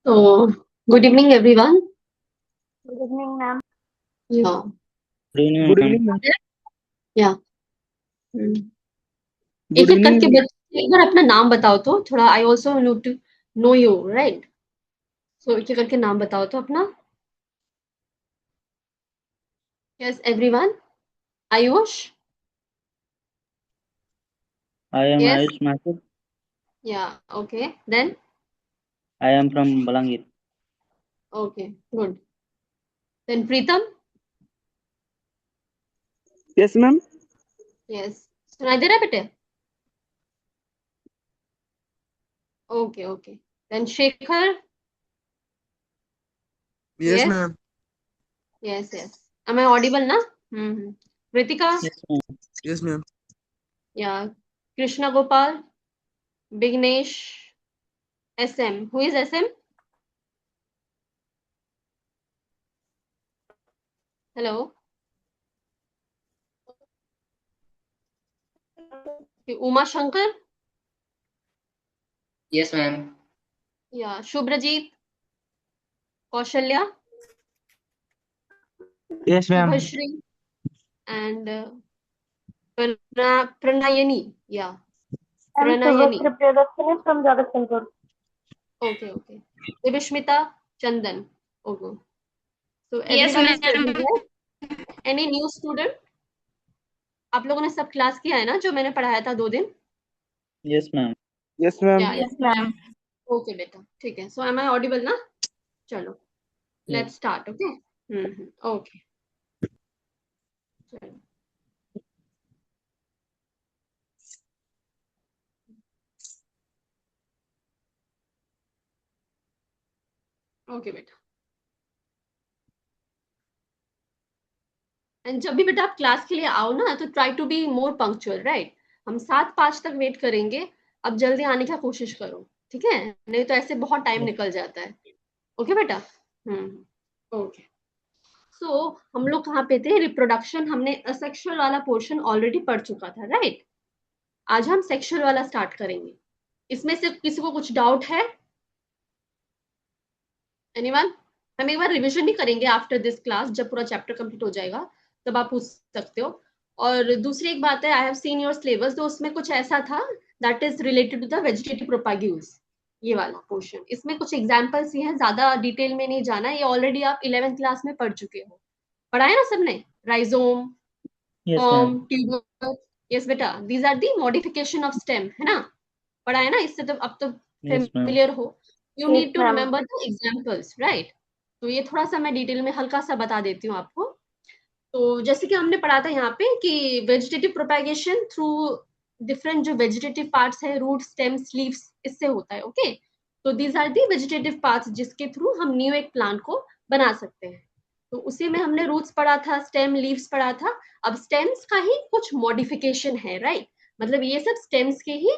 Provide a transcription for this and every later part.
So, good evening, everyone. Good evening, ma'am. Yeah, Good evening, good ma'am. Evening ma'am. yeah. हम्म, good एक एक evening करके ma'am. बच्चे एक बार अपना नाम बताओ तो थोड़ा I also know to know you right. So एक एक करके नाम बताओ तो अपना. Yes everyone. Ayush. I am yes. Ayush Mathur. Yeah. Okay then. I am from Balangir. Okay good. Then Pritam. Yes ma'am. Yes. सुनाई दे रहा है बेटे? Okay okay. Then Shekhar. Yes yes. Ma'am. Yes yes. Am I audible ना? Kritika. Yes, ma'am. Yes ma'am. Yeah. Krishna Gopal. Vighnesh. SM. Who is SM? Hello. Uma Shankar. Yes, ma'am. Yeah. Shubhrajit. Kaushalya. Yes ma'am. Shubhashri. And Pranayani. Yeah. I'm Pranayani. Shubhashri Priyadarshini from Jagatsinghpur. Okay, okay. Devashmita Chandan. Okay. So Yes, everyone is ma'am. present, right? Any new student? आप लोगों ने सब class किया है ना जो मैंने पढ़ाया था 2 दिन? Yes, ma'am. Yes ma'am. Yeah, yeah. Yes, ma'am. Okay, बेटा. ठीक है. So am I audible ना? चलो. Let's Yes. start. Okay. Okay. चलो. Okay, बेटा. एंड जब भी बेटा आप क्लास के लिए आओ ना तो try to be more punctual right. हम 7:05 तक वेट करेंगे. अब जल्दी आने की कोशिश करो. ठीक है. नहीं तो ऐसे बहुत टाइम निकल जाता है. ओके बेटा. ओके. सो हम लोग कहाँ पे थे? रिप्रोडक्शन. हमने असेक्सुअल वाला पोर्शन ऑलरेडी पढ़ चुका था राइट. आज हम सेक्सुअल वाला स्टार्ट करेंगे. इसमें से किसी को कुछ डाउट है? एनीवन? हम एक बार रिवीजन भी करेंगे आफ्टर दिस क्लास. जब पूरा चैप्टर कंप्लीट हो जाएगा तब आप पूछ सकते हो. और दूसरी एक बात है, I have seen your syllabus, तो उसमें कुछ ऐसा था that is related to the vegetative propagules. ये वाला पोर्शन. इसमें कुछ एग्जांपल्स ही हैं, ज्यादा डिटेल में नहीं जाना. ये ऑलरेडी आप 11th क्लास में पढ़ चुके हो. पढ़ा है ना सबने? राइजोम, Yes, कॉम, ma'am. ट्यूबर. यस बेटा. These are the modification of stem. है ना? पढ़ा है ना? इससे तो अब तो Yes, ma'am. फेमिलियर हो. You Yes, need to ma'am. Remember the examples right. तो ये थोड़ा सा मैं डिटेल में हल्का सा बता देती हूँ आपको. तो जैसे कि हमने पढ़ा था यहाँ पे कि वेजिटेटिव प्रोपैगेशन थ्रू डिफरेंट जो वेजिटेटिव पार्ट्स है, रूट, स्टेम्स, लीव्स, इससे होता है. ओके. तो these are the vegetative parts जिसके थ्रू हम न्यू एक प्लांट को बना सकते हैं. तो उसी में हमने रूट्स पढ़ा था, स्टेम, लीव्स पढ़ा था. अब स्टेम्स का ही कुछ मॉडिफिकेशन है राइट. मतलब ये सब स्टेम्स के ही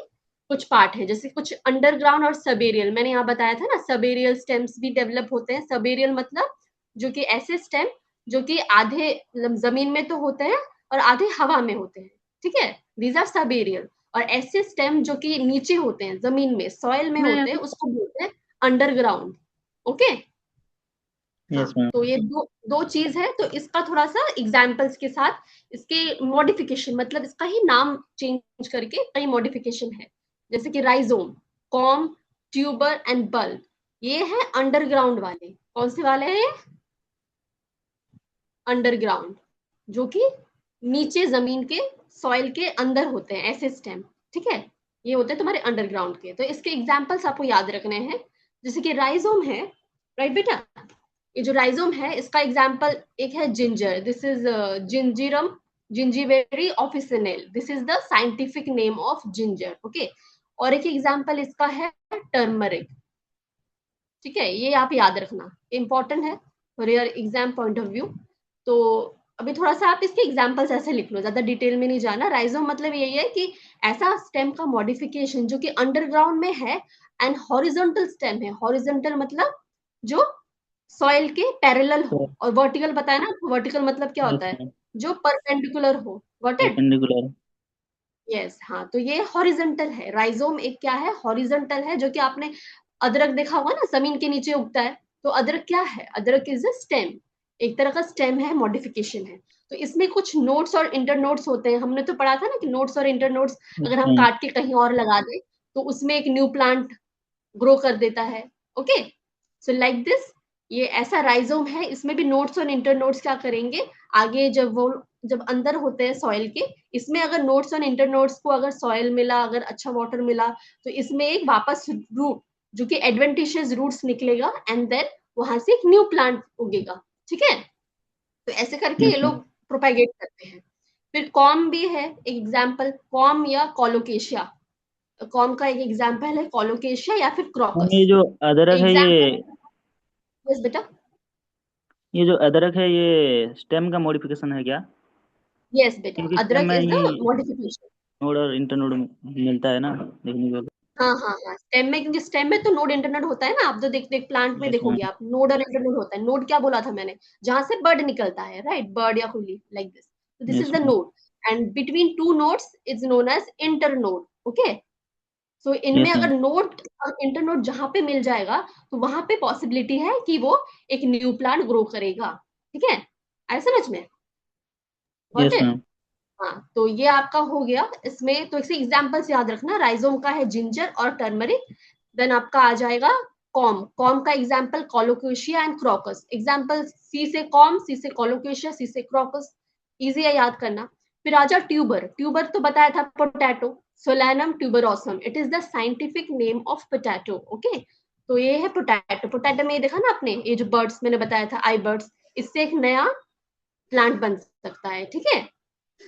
कुछ पार्ट है. जैसे कुछ अंडरग्राउंड और सबेरियल. मैंने यहाँ बताया था ना, सबेरियल स्टेम्स भी डेवलप होते हैं. सबेरियल मतलब जो कि ऐसे स्टेम जो कि आधे जमीन में तो होते हैं और आधे हवा में होते हैं. ठीक है. These are subaerial. और ऐसे स्टेम जो कि नीचे होते हैं, जमीन में, सॉइल में होते हैं, उसको बोलते हैं अंडरग्राउंड. ओके. Yes, हाँ. ma'am. तो ये दो दो चीज है. तो इसका थोड़ा सा एग्जाम्पल्स के साथ इसके मॉडिफिकेशन, मतलब इसका ही नाम चेंज करके कई मॉडिफिकेशन है. जैसे कि rhizome, com, tuber and bulb. ये है अंडरग्राउंड वाले. कौन से वाले हैं ये? अंडरग्राउंड. जो कि नीचे जमीन के सॉइल के अंदर होते हैं ऐसे स्टेम. ठीक है. ये होते हैं तुम्हारे अंडरग्राउंड के. तो इसके एग्जाम्पल्स आपको याद रखने हैं. जैसे कि राइजोम है राइट बेटा. ये जो राइजोम है इसका एग्जाम्पल एक है जिंजर. दिस इज जिंजिरम Zingiber officinale. This is the scientific name of ginger. Okay. और एक एग्जाम्पल इसका है टर्मरिक. ठीक है. ये आप याद रखना, इंपॉर्टेंट है for your exam point of view. तो अभी थोड़ा सा आप इसके एग्जाम्पल्स ऐसे लिख लो, ज्यादा डिटेल में नहीं जाना. राइजोम मतलब यही है कि ऐसा स्टेम का मॉडिफिकेशन जो कि अंडरग्राउंड में है एंड हॉरिजॉन्टल स्टेम है. हॉरिजॉन्टल मतलब जो सॉइल के पैरेलल हो. Sure. और वर्टिकल बताया ना. वर्टिकल मतलब क्या Yes, होता है? ma'am. जो परपेंडिकुलर हो. Got it? Perpendicular. यस. हाँ. तो ये हॉरिजॉन्टल है. राइजोम एक क्या है? हॉरिजॉन्टल है, जो कि आपने अदरक देखा होगा ना, जमीन के नीचे उगता है, तो अदरक क्या है, अदरक इज अ स्टेम, एक तरह का स्टेम है, मॉडिफिकेशन है। तो इसमें कुछ नोट्स और इंटर नोट्स होते हैं, हमने तो पढ़ा था ना कि नोट्स और इंटर नोट्स Yes, अगर हम ma'am. काट के कहीं और लगा दें तो उसमें एक न्यू प्लांट ग्रो कर देता है। ओके, सो लाइक दिस, ये ऐसा राइजोम है, इसमें भी नोट्स और इंटर नोट्स क्या करेंगे आगे, जब अंदर होते हैं सॉइल के, इसमें अगर नोट्स और इंटर नोट्स को अगर सॉइल मिला, अगर अच्छा वाटर मिला, तो इसमें एक वापस रूट जो कि एडवेंटिशियस रूट्स निकलेगा एंड देन वहां से एक न्यू प्लांट उगेगा। ठीक है, तो ऐसे करके ये Yes, लोग ma'am. प्रोपेगेट करते हैं। फिर कॉम भी है एक एग्जाम्पल, कॉम या कोलोकेशिया। कॉम का एक एग्जाम्पल है कोलोकेशिया या फिर मैम, क्रॉकस। ये जो अदरक है एग्जाम्पल, यस बेटा, ये जो अदरक है ये स्टेम का मॉडिफिकेशन है क्या? यस बेटा, क्योंकि स्टेम अदरक में is the he modification. Node और इंटरनोड मिलता है ना देखने को। हाँ हाँ हाँ, स्टेम में, क्योंकि स्टेम में तो नोड इंटरनोड होता है ना, आप तो देख देख प्लांट में यस देखोगे मैम। आप, नोड और इंटरनोड होता है। नोड क्या बोला था मैंने, जहां से बर्ड निकलता है, राइट, बर्ड या कोई लाइक दिस, तो this is yes the ma'am. Node, and between two nodes is known as internode. Okay, so इनमें यस अगर मैम। नोड और इंटरनोड जहां पे मिल जाएगा तो वहां पे पॉसिबिलिटी है कि वो एक न्यू प्लांट ग्रो करेगा। ठीक है, आए समझ में, गॉट यस इट। मैम। हाँ, तो ये आपका हो गया इसमें, तो इसे एग्जांपल्स याद रखना, राइजोम का है जिंजर और टर्मरिक। देन आपका आ जाएगा कॉम, कॉम का example colocasia and crocus. Example C से कॉम, सी से कोलोकेशिया, सी से क्रोकस, इजी है याद करना। फिर आ जाओ ट्यूबर, ट्यूबर तो बताया था potato, solanum tuberosum, it is the scientific name of potato. Okay, तो ये है पोटैटो। पोटैटो में ये देखा ना आपने, ये जो बर्ड्स मैंने बताया था, आई बर्ड्स, इससे एक नया प्लांट बन सकता है। ठीक है,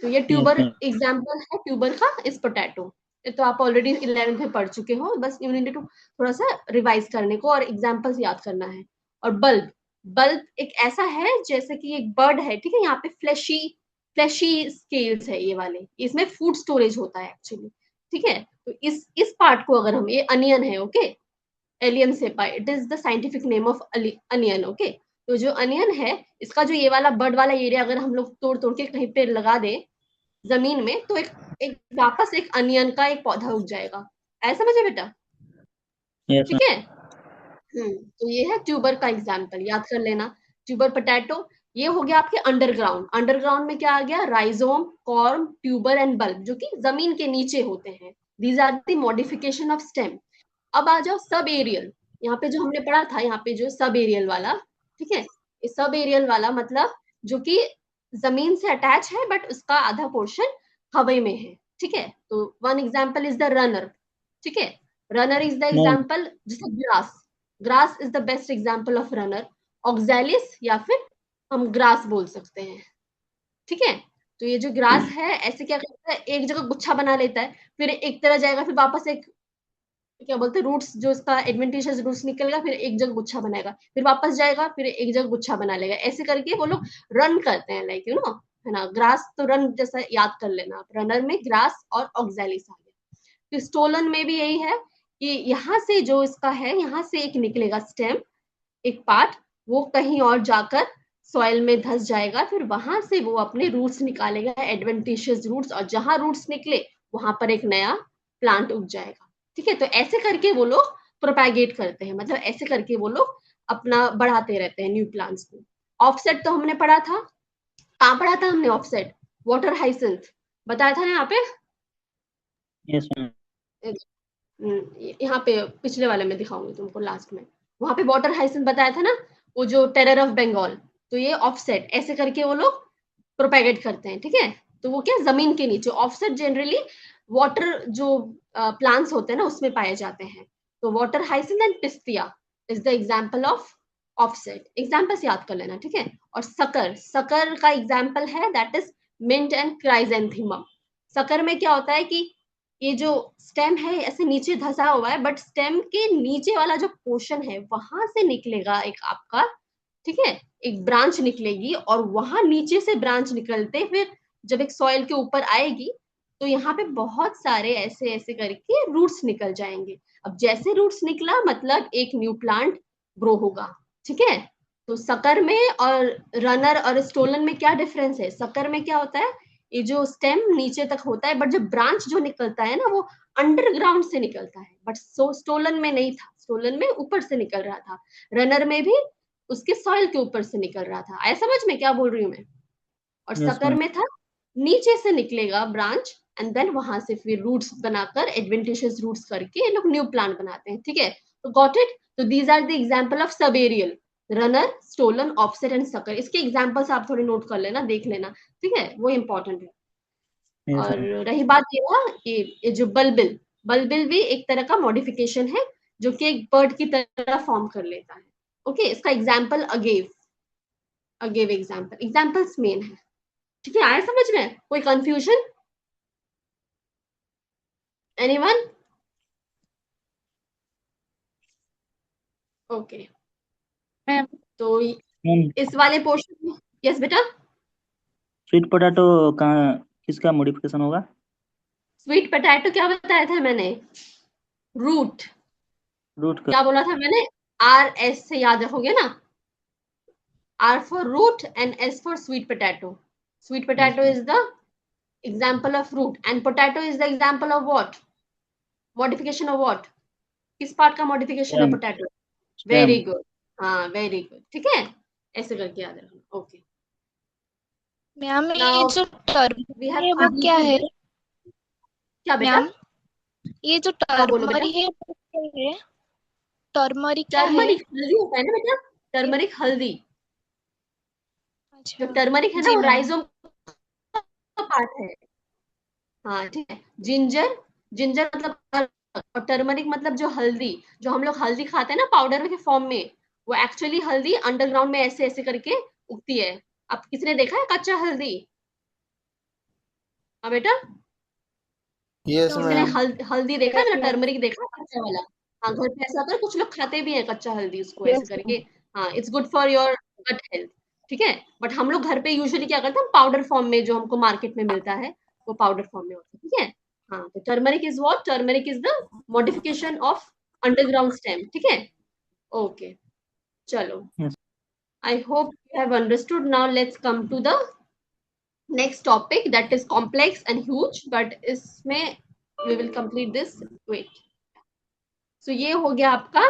तो ये यस ट्यूबर मैम। एग्जाम्पल है ट्यूबर का, इस पोटैटो। ये तो आप ऑलरेडी 11th में पढ़ चुके हो, बस यू नीड टू थोड़ा सा रिवाइज करने को और एग्जाम्पल्स याद करना है। और बल्ब, बल्ब एक ऐसा है जैसे कि एक बर्ड है, ठीक है, यहाँ पे फ्लैशी फ्लैशी स्केल्स है ये वाले, इसमें फूड स्टोरेज होता है एक्चुअली। ठीक है, तो इस पार्ट को अगर हम, ये अनियन है, okay, Allium cepa, it is the scientific name of onion. Okay, तो जो अनियन है, इसका जो ये वाला बर्ड वाला एरिया अगर हम लोग तोड़ तोड़ के कहीं पे लगा दें जमीन में, तो एक एक वापस एक अनियन का एक पौधा उग जाएगा। ऐसा समझे बेटा? यस ठीक मैम। है, तो ये है ट्यूबर का एग्जाम्पल, याद कर लेना। ट्यूबर पोटैटो, ये हो गया आपके अंडरग्राउंड। अंडरग्राउंड में क्या आ गया, rhizome, corm, tuber and bulb, जो कि जमीन के नीचे होते हैं। These are the modification of stem. अब आ जाओ सब एरियल, यहाँ पे जो हमने पढ़ा था, यहाँ पे जो सब एरियल वाला, ठीक है, ये सब एरियल वाला मतलब जो कि जमीन से अटैच है बट उसका आधा पोर्शन हवा में है। ठीक है, तो one example is the runner. ठीक है, runner is the ma'am, example, जैसे grass, grass is the best example of runner. Oxalis या फिर हम ग्रास बोल सकते हैं। ठीक है, तो ये जो ग्रास है ऐसे क्या करता है, एक जगह गुच्छा बना लेता है, फिर एक तरह जाएगा, फिर वापस एक, क्या बोलते हैं, रूट्स, जो इसका एडवेंटिशियस रूट्स निकलेगा, फिर एक जगह गुच्छा बनाएगा, फिर वापस जाएगा, फिर एक जगह गुच्छा बना लेगा। ऐसे करके वो लोग रन करते हैं, लाइक यू नो, है ना, ग्रास तो रन जैसा याद कर लेना आप, रनर में ग्रास और ऑक्सैलिस आ गया। फिर स्टोलन में भी यही है कि यहाँ से जो इसका है, यहाँ से एक निकलेगा स्टेम, एक पार्ट, वो कहीं और जाकर सॉइल में धस जाएगा, फिर वहां से वो अपने रूट्स निकालेगा, एडवेंटिशियस रूट्स, और जहां रूट्स निकले वहां पर एक नया प्लांट उग जाएगा। ठीक है, तो ऐसे करके वो लोग प्रोपैगेट करते हैं, मतलब ऐसे करके वो लोग अपना बढ़ाते रहते हैं न्यू प्लांट्स को। ऑफसेट तो हमने पढ़ा था, कहाँ पढ़ा था हमने ऑफसेट, वाटर हाइसिंथ बताया था ना यहाँ पे, यस मैम। यहाँ पे पिछले वाले में दिखाऊंगी तुमको लास्ट में, वहां पे वाटर हाइसिंथ बताया था ना, वो जो टेरर ऑफ बंगाल, तो ये ऑफसेट ऐसे करके वो लोग प्रोपेगेट करते हैं। ठीक है, तो वो क्या, जमीन के नीचे, ऑफसेट जनरली वाटर जो प्लांट्स होते हैं ना उसमें पाए जाते हैं। तो water hyacinth and pistia is the example of offset, examples याद कर लेना। ठीक है, और सकर, सकर का एग्जाम्पल है that is mint and chrysanthemum. Sucker में क्या होता है कि ये जो स्टेम है ऐसे नीचे धसा हुआ है, बट स्टेम के नीचे वाला जो पोर्शन है वहां से निकलेगा एक आपका, ठीक है, एक ब्रांच निकलेगी, और वहां नीचे से ब्रांच निकलते फिर जब एक सॉइल के ऊपर आएगी, तो यहाँ पे बहुत सारे ऐसे ऐसे करके रूट्स निकल जाएंगे। अब जैसे रूट्स निकला मतलब एक न्यू प्लांट ग्रो होगा। ठीक है, तो सकर में और रनर और स्टोलन में क्या डिफरेंस है, सकर में क्या होता है, ये जो स्टेम नीचे तक होता है, बट जो ब्रांच जो निकलता है ना वो अंडरग्राउंड से निकलता है, बट स्टोलन में नहीं था, स्टोलन में ऊपर से निकल रहा था, रनर में भी उसके सॉइल के ऊपर से निकल रहा था। आया समझ में क्या बोल रही हूँ मैं? और Yes, सकर ma'am. में था नीचे से निकलेगा ब्रांच एंड देन वहां से फिर रूट्स बनाकर एडवेंटिशियस रूट्स करके ये लोग न्यू प्लांट बनाते हैं। ठीक है, तो गॉट इट। तो these are the example of sub aerial, runner, stolon, offset and sucker. इसके एग्जांपल्स आप थोड़े नोट कर लेना, देख लेना, ठीक है, वो इंपॉर्टेंट है। Yes, और ma'am. रही बात ये ना, ये जो बल्बिल, बल्बिल भी एक तरह का मॉडिफिकेशन है जो कि एक बर्ड की तरह फॉर्म कर लेता है। ओके, इसका example agave example, examples main है। ठीक है, आया समझ में? कोई कंफ्यूजन? एनीवन? ओके, मैम तो Ma'am, इस वाले पोर्शन में, यस बेटा, स्वीट पोटैटो कहाँ किसका मॉडिफिकेशन होगा? स्वीट पोटैटो क्या बताया था मैंने? रूट। रूट का। क्या बोला था मैंने? आर एस से याद रखोगे ना, R for root and S for sweet potato. Sweet potato Yes, is the example of root and potato is the example of what? Modification of what? किस पार्ट का मॉडिफिकेशन है stem, potato? Very stem. Good, हाँ very good, ठीक है, ऐसे करके याद रखना। ओके, मैम ये नाउ जो टर्म वी है हैव वो क्या है? क्या बेटा? मैम ये जो हाँ बोलो बेटा। टर्मरी है वो क्या है? टर्मरी क्या है? टर्मरिक हल्दी होता है ना बेटा, टर्मरिक हल्दी। जो अच्छा टर्मरिक है ना जी वो मैम। राइजोम का पार्ट है। हाँ ठीक है, जिंजर, जिंजर मतलब, और टर्मरिक मतलब जो हल्दी, जो हम लोग हल्दी खाते हैं ना पाउडर के फॉर्म में, वो एक्चुअली हल्दी अंडरग्राउंड में ऐसे ऐसे करके उगती है। अब किसने देखा है कच्चा हल्दी? हाँ बेटा, यस किसी ने मैम। हल्दी देखा है? Yes, मेरा ma'am. टर्मरिक देखा है कच्चा वाला? हाँ, घर पे ऐसा होता है, कुछ लोग खाते भी हैं कच्चा हल्दी, उसको ऐसे Yes, करके। ma'am. हाँ, it's good for your gut health, ठीक है। बट हम लोग घर पे यूजुअली क्या करते हैं, पाउडर फॉर्म में जो हमको मार्केट में मिलता है वो पाउडर फॉर्म में होता है, ठीक है। हाँ, तो turmeric is what? Turmeric is the modification of underground stem, ठीक है। ओके, चलो, Yes. I hope you have understood. Now let's come to the next topic that is complex and huge, but इसमें we will complete this. Wait, so ये हो गया आपका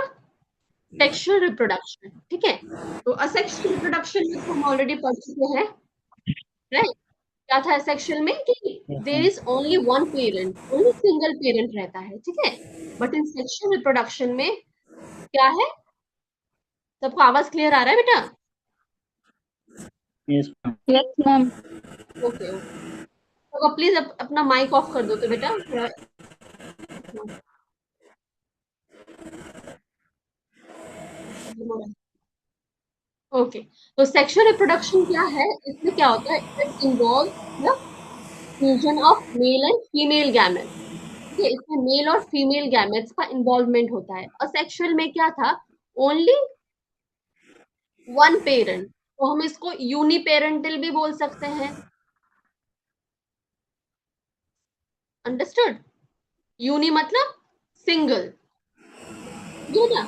sexual reproduction, ठीक है। तो असेक्सुअल रिप्रोडक्शन में हम ऑलरेडी पढ़ चुके हैं, राइट? क्या था सेक्सुअल में कि Yes, there ma'am. Is only one parent, only single parent रहता है, ठीक है। बट इन सेक्सुअल रिप्रोडक्शन में क्या है? सबको आवाज क्लियर आ रहा है बेटा? Yes, ma'am. Yes, ma'am. Okay okay, तो प्लीज अपना माइक ऑफ कर दो तो बेटा थोड़ा। ओके, तो सेक्सुअल रिप्रोडक्शन क्या है? इसमें क्या होता है? It involve the fusion of male and female gametes, ठीक है। इसमें मेल और फीमेल गैमेट्स का इन्वॉल्वमेंट होता है। असेक्सुअल में क्या था? ओनली वन पेरेंट, तो हम इसको यूनिपेरेंटल भी बोल सकते हैं। अंडरस्टूड? यूनि मतलब सिंगल, ये ना।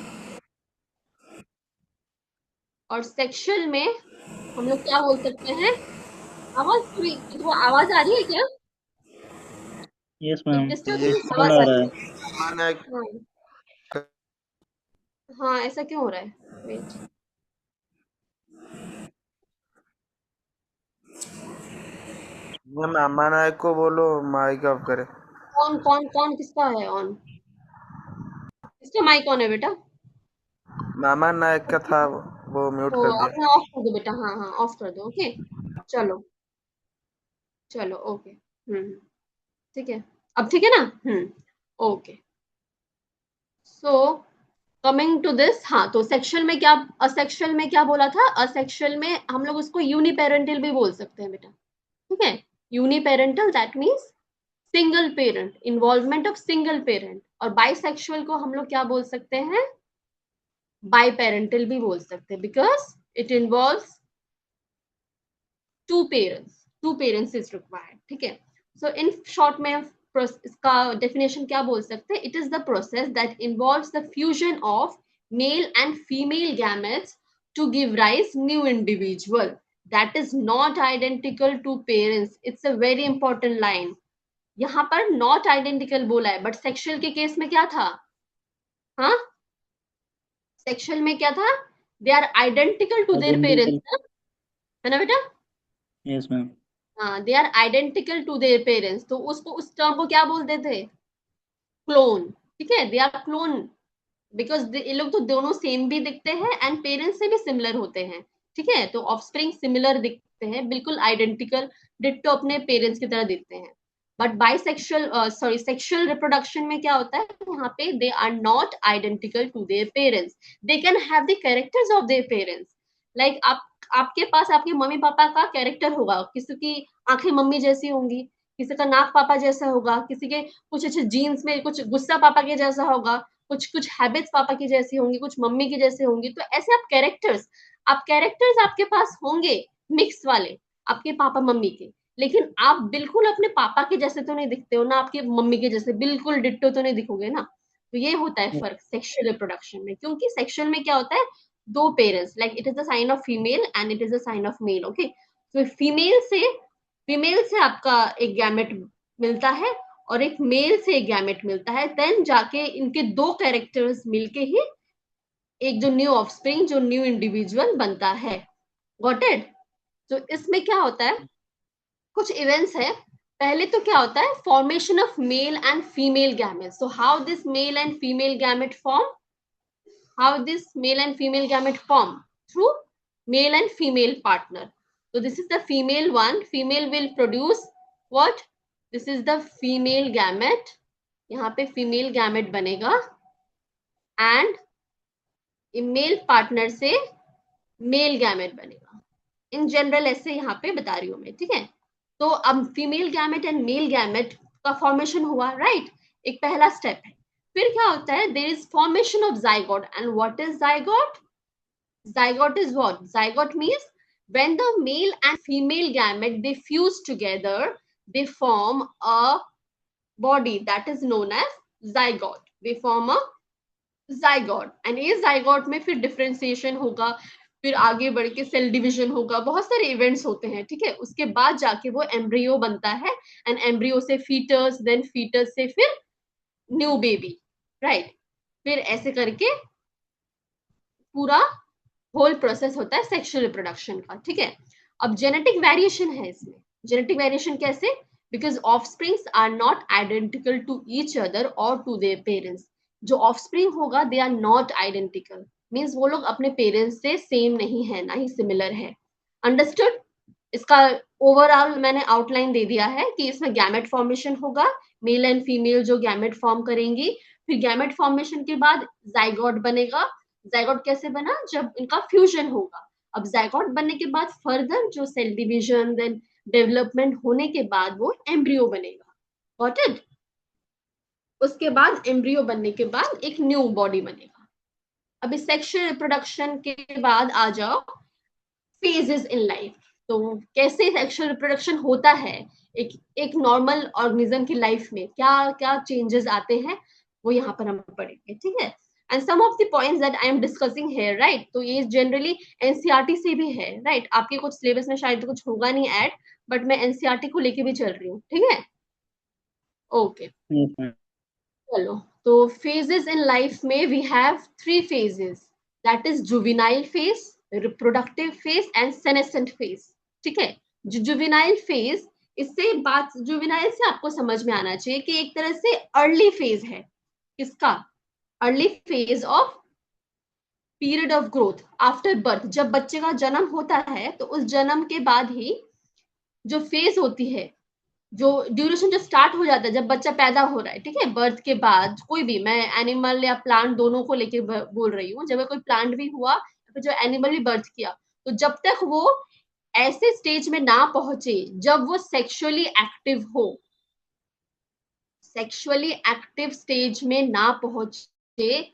और सेक्सुअल में हम लोग क्या बोल सकते हैं? आवाज थोड़ी, वो आवाज आ रही है क्या? Yes, ma'am. डिस्टर्बेंस Sound आवाज आ आ रहा रही है। है। हाँ हाँ, ऐसा क्यों हो रहा है? वेट, मैम अम्मा नायक को बोलो माइक ऑफ करे। कौन कौन कौन किसका है ऑन? किसका माइक ऑन है बेटा? मामा नायक का था वो म्यूट तो कर दिया। अपना ऑफ कर दो बेटा, हाँ हाँ ऑफ कर दो। ओके, चलो चलो, ओके, ठीक है, अब ठीक है ना? Okay, so coming to this, हाँ, तो सेक्सुअल में क्या, असेक्सुअल में क्या बोला था? असेक्सुअल में हम लोग उसको यूनिपेरेंटल भी बोल सकते हैं बेटा, ठीक है। Uniparental that means single parent, involvement of single parent. और बाइसेक्सुअल को हम लोग क्या बोल सकते हैं? बाई पेरेंटल भी बोल सकते हैं, because it involves two parents is required, ठीक है। सो इन शॉर्ट में इसका डेफिनेशन क्या बोल सकते हैं? It is the process that involves the fusion of male and female gametes to give rise new individual that is not identical to parents. It's a very important line, यहाँ पर not identical बोला है, but sexual के case में क्या था? हाँ, sexual में क्या था, they are identical to their parents, है ना बेटा? Yes ma'am. हाँ, they are identical to their parents, तो उसको, उस टर्म को क्या बोलते थे? क्लोन। ठीक है, दे आर क्लोन बिकॉज ये लोग तो दोनों सेम भी दिखते हैं एंड पेरेंट्स से भी सिमिलर होते हैं। ठीक है, तो ऑफस्प्रिंग सिमिलर दिखते हैं, बिल्कुल आइडेंटिकल, डिट्टो अपने पेरेंट्स की तरह दिखते हैं। But bisexual sorry sexual reproduction में क्या होता है, यहाँ पे they are not identical to their parents, they can have the characters of their parents. Like आपके पास आपके मम्मी पापा का कैरेक्टर होगा, किसी की आंखें मम्मी जैसी होंगी, किसी का नाक पापा जैसा होगा, किसी के कुछ अच्छे जीन्स में कुछ गुस्सा पापा के जैसा होगा, कुछ कुछ हैबिट्स पापा की जैसी होंगी, कुछ मम्मी की जैसी होंगी। तो ऐसे आप कैरेक्टर्स आपके पास होंगे मिक्स वाले आपके पापा मम्मी के, लेकिन आप बिल्कुल अपने पापा के जैसे तो नहीं दिखते हो ना, आपके मम्मी के जैसे बिल्कुल डिट्टो तो नहीं दिखोगे ना। तो ये होता है फर्क सेक्सुअल रिप्रोडक्शन में, क्योंकि सेक्सुअल में क्या होता है, दो parents, like it is a sign of female and it is a sign of male. Okay, तो फीमेल से आपका एक गैमेट मिलता है और एक मेल से एक गैमेट मिलता है, देन जाके इनके दो कैरेक्टर्स मिलके ही एक जो न्यू ऑफस्प्रिंग, जो न्यू इंडिविजुअल बनता है। Got it? तो इसमें क्या होता है, कुछ इवेंट्स है। पहले तो क्या होता है, formation of male and female gamete. So how this mail and female gamete form, through male and female partner. So this is the female one, female will produce what, this is the female gamete, यहाँ पे female gamete बनेगा and male partner से male gamete बनेगा। In general ऐसे यहाँ पे बता रही हूँ मैं। ठीक है, तो अब female gamete and male gamete का फॉर्मेशन हुआ, राइट? एक पहला स्टेप है। फिर क्या होता है, there is formation of zygote. And what is zygote? Zygote is what? Zygote means when the male and female gamete they fuse together, they form a body that is known as zygote. They form a zygote and ये zygote में फिर differentiation होगा, फिर आगे बढ़ के cell division होगा, बहुत सारे इवेंट्स होते हैं। ठीक है, उसके बाद जाके वो एम्ब्रियो बनता है एंड एम्ब्रियो से फीटस, देन फीटस से फिर न्यू बेबी, राइट? फिर ऐसे करके पूरा होल प्रोसेस होता है सेक्सुअल रिप्रोडक्शन का। ठीक है, अब जेनेटिक वेरिएशन है इसमें। जेनेटिक वेरिएशन कैसे? Because offsprings are not identical to each other और टू देयर पेरेंट्स। जो ऑफस्प्रिंग होगा they are not identical, means वो लोग अपने पेरेंट्स से सेम नहीं है, ना ही सिमिलर है। अंडरस्टूड? इसका ओवरऑल मैंने आउटलाइन दे दिया है कि इसमें गैमेट फॉर्मेशन होगा, मेल एंड फीमेल जो गैमेट फॉर्म करेंगी, फिर गैमेट फॉर्मेशन के बाद जाइगोट बनेगा। जाइगोट कैसे बना? जब इनका फ्यूजन होगा। अब जाइगोट बनने के बाद फर्दर जो सेल डिवीजन, देन डेवलपमेंट होने के बाद वो एम्ब्रियो बनेगा। Got it? उसके बाद एम्ब्रियो बनने के बाद एक न्यू बॉडी बनेगा। अभी सेक्सुअल रिप्रोडक्शन के बाद आ जाओ फेजेस इन लाइफ। तो कैसे सेक्सुअल रिप्रोडक्शन होता है एक नॉर्मल ऑर्गेनिज्म की लाइफ में, क्या क्या चेंजेस आते हैं, वो यहाँ पर हम पढ़ेंगे। ठीक है, and some of the points that I am discussing here, right? तो ये जनरली एनसीईआरटी से भी है, राइट? आपके कुछ सिलेबस में शायद कुछ होगा नहीं ऐड, बट मैं एनसीईआरटी को लेके भी चल रही हूँ। ठीक है, ओके, चलो। तो फेजेस इन लाइफ में we have 3 phases, that is juvenile phase, reproductive phase and senescent phase. ठीक है, जो जुवेनाइल फेज, इससे बात जुवेनाइल से आपको समझ में आना चाहिए कि एक तरह से अर्ली फेज है। किसका? Early phase of period of growth after birth. जब बच्चे का जन्म होता है तो उस जन्म के बाद ही जो फेज होती है, जो ड्यूरेशन जो स्टार्ट हो जाता है जब बच्चा पैदा हो रहा है। ठीक है, बर्थ के बाद कोई भी, मैं एनिमल या प्लांट दोनों को लेके बोल रही हूँ, जब कोई प्लांट भी हुआ तो जो एनिमल भी बर्थ किया, तो जब तक वो ऐसे स्टेज में ना पहुंचे जब वो सेक्सुअली एक्टिव हो, सेक्सुअली एक्टिव स्टेज में ना पहुंचे,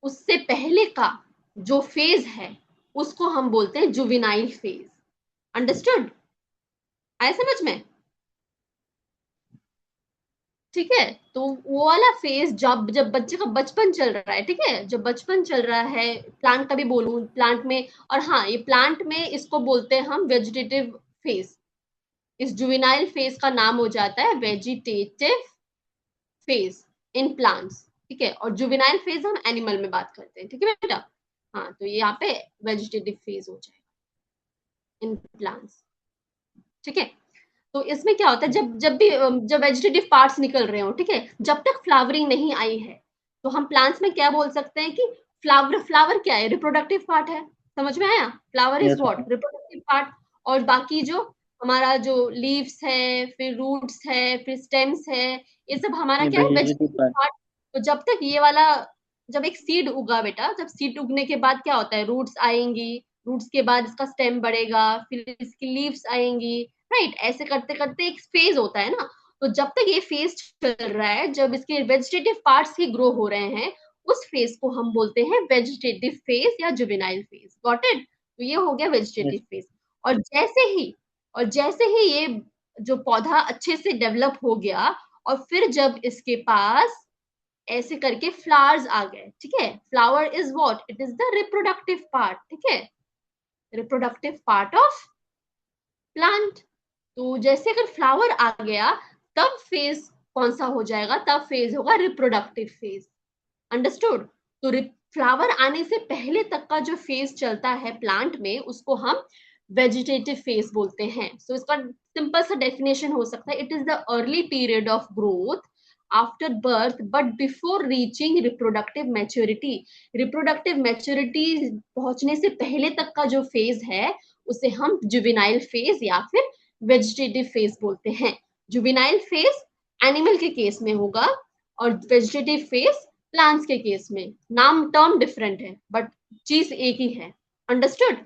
उससे पहले का जो फेज है उसको हम बोलते हैं जुवेनाइल फेज। अंडरस्टूड? आया समझ में? ठीक है, तो वो वाला फेज जब बच्चे का बचपन चल रहा है, ठीक है, जब बचपन चल रहा है, प्लांट का भी बोलूं, प्लांट में, और हाँ ये प्लांट में इसको बोलते हैं हम वेजिटेटिव फेज। इस जुवेनाइल फेज का नाम हो जाता है वेजिटेटिव फेज इन प्लांट्स। ठीक है, और जुवेनाइल फेज हम एनिमल में बात करते हैं, ठीक है बेटा। हाँ, तो ये यहाँ पे वेजिटेटिव फेज हो जाएगा इन प्लांट्स, ठीक है। तो इसमें क्या होता है, जब वेजिटेटिव पार्ट्स निकल रहे हो, ठीक है, जब तक फ्लावरिंग नहीं आई है, तो हम प्लांट्स में क्या बोल सकते हैं कि फ्लावर क्या है, रिप्रोडक्टिव पार्ट है। समझ में आया? Flower is yes what, ma'am. Reproductive part. और बाकी जो हमारा जो लीव्स है, फिर रूट्स है, फिर स्टेम्स है, ये सब हमारा ये क्या है, वेजिटेटिव वेजिटेटिव पार्ट। पार्ट। तो जब तक ये वाला, जब एक सीड उगा बेटा, जब सीड उगने के बाद क्या होता है, रूट्स आएंगी, रूट्स के बाद इसका स्टेम बढ़ेगा, फिर इसकी लीव्स आएंगी, राइट। ऐसे करते करते एक फेज होता है ना। तो जब तक ये फेज चल रहा है, जब इसके वेजिटेटिव पार्ट्स ही ग्रो हो रहे हैं, उस फेज को हम बोलते हैं वेजिटेटिव फेज या जुवेनाइल फेज। Got it? तो ये हो गया वेजिटेटिव यस। फेज। और जैसे ही ये जो पौधा अच्छे से डेवलप हो गया, और फिर जब इसके पास ऐसे करके फ्लावर्स आ गए, ठीक है, flower is what, it is the reproductive part, ठीक है, रिप्रोडक्टिव पार्ट ऑफ प्लांट। तो जैसे अगर फ्लावर आ गया, तब फेज कौन सा हो जाएगा, तब फेज होगा रिप्रोडक्टिव फेज। अंडरस्टूड? तो फ्लावर आने से पहले तक का जो फेज चलता है प्लांट में, उसको हम वेजिटेटिव फेज बोलते हैं। सो इसका सिंपल सा डेफिनेशन हो सकता है, it is the early period of growth after birth but before reaching reproductive maturity. Reproductive maturity पहुंचने से पहले तक का जो फेज है, उसे हम जुवेनाइल फेज या फिर वेजिटेटिव फेज बोलते हैं। जुवेनाइल फेज एनिमल के केस में होगा, और वेजिटेटिव फेज प्लांट्स के केस में। नाम टर्म डिफरेंट है, बट चीज एक ही है। अंडरस्टूड?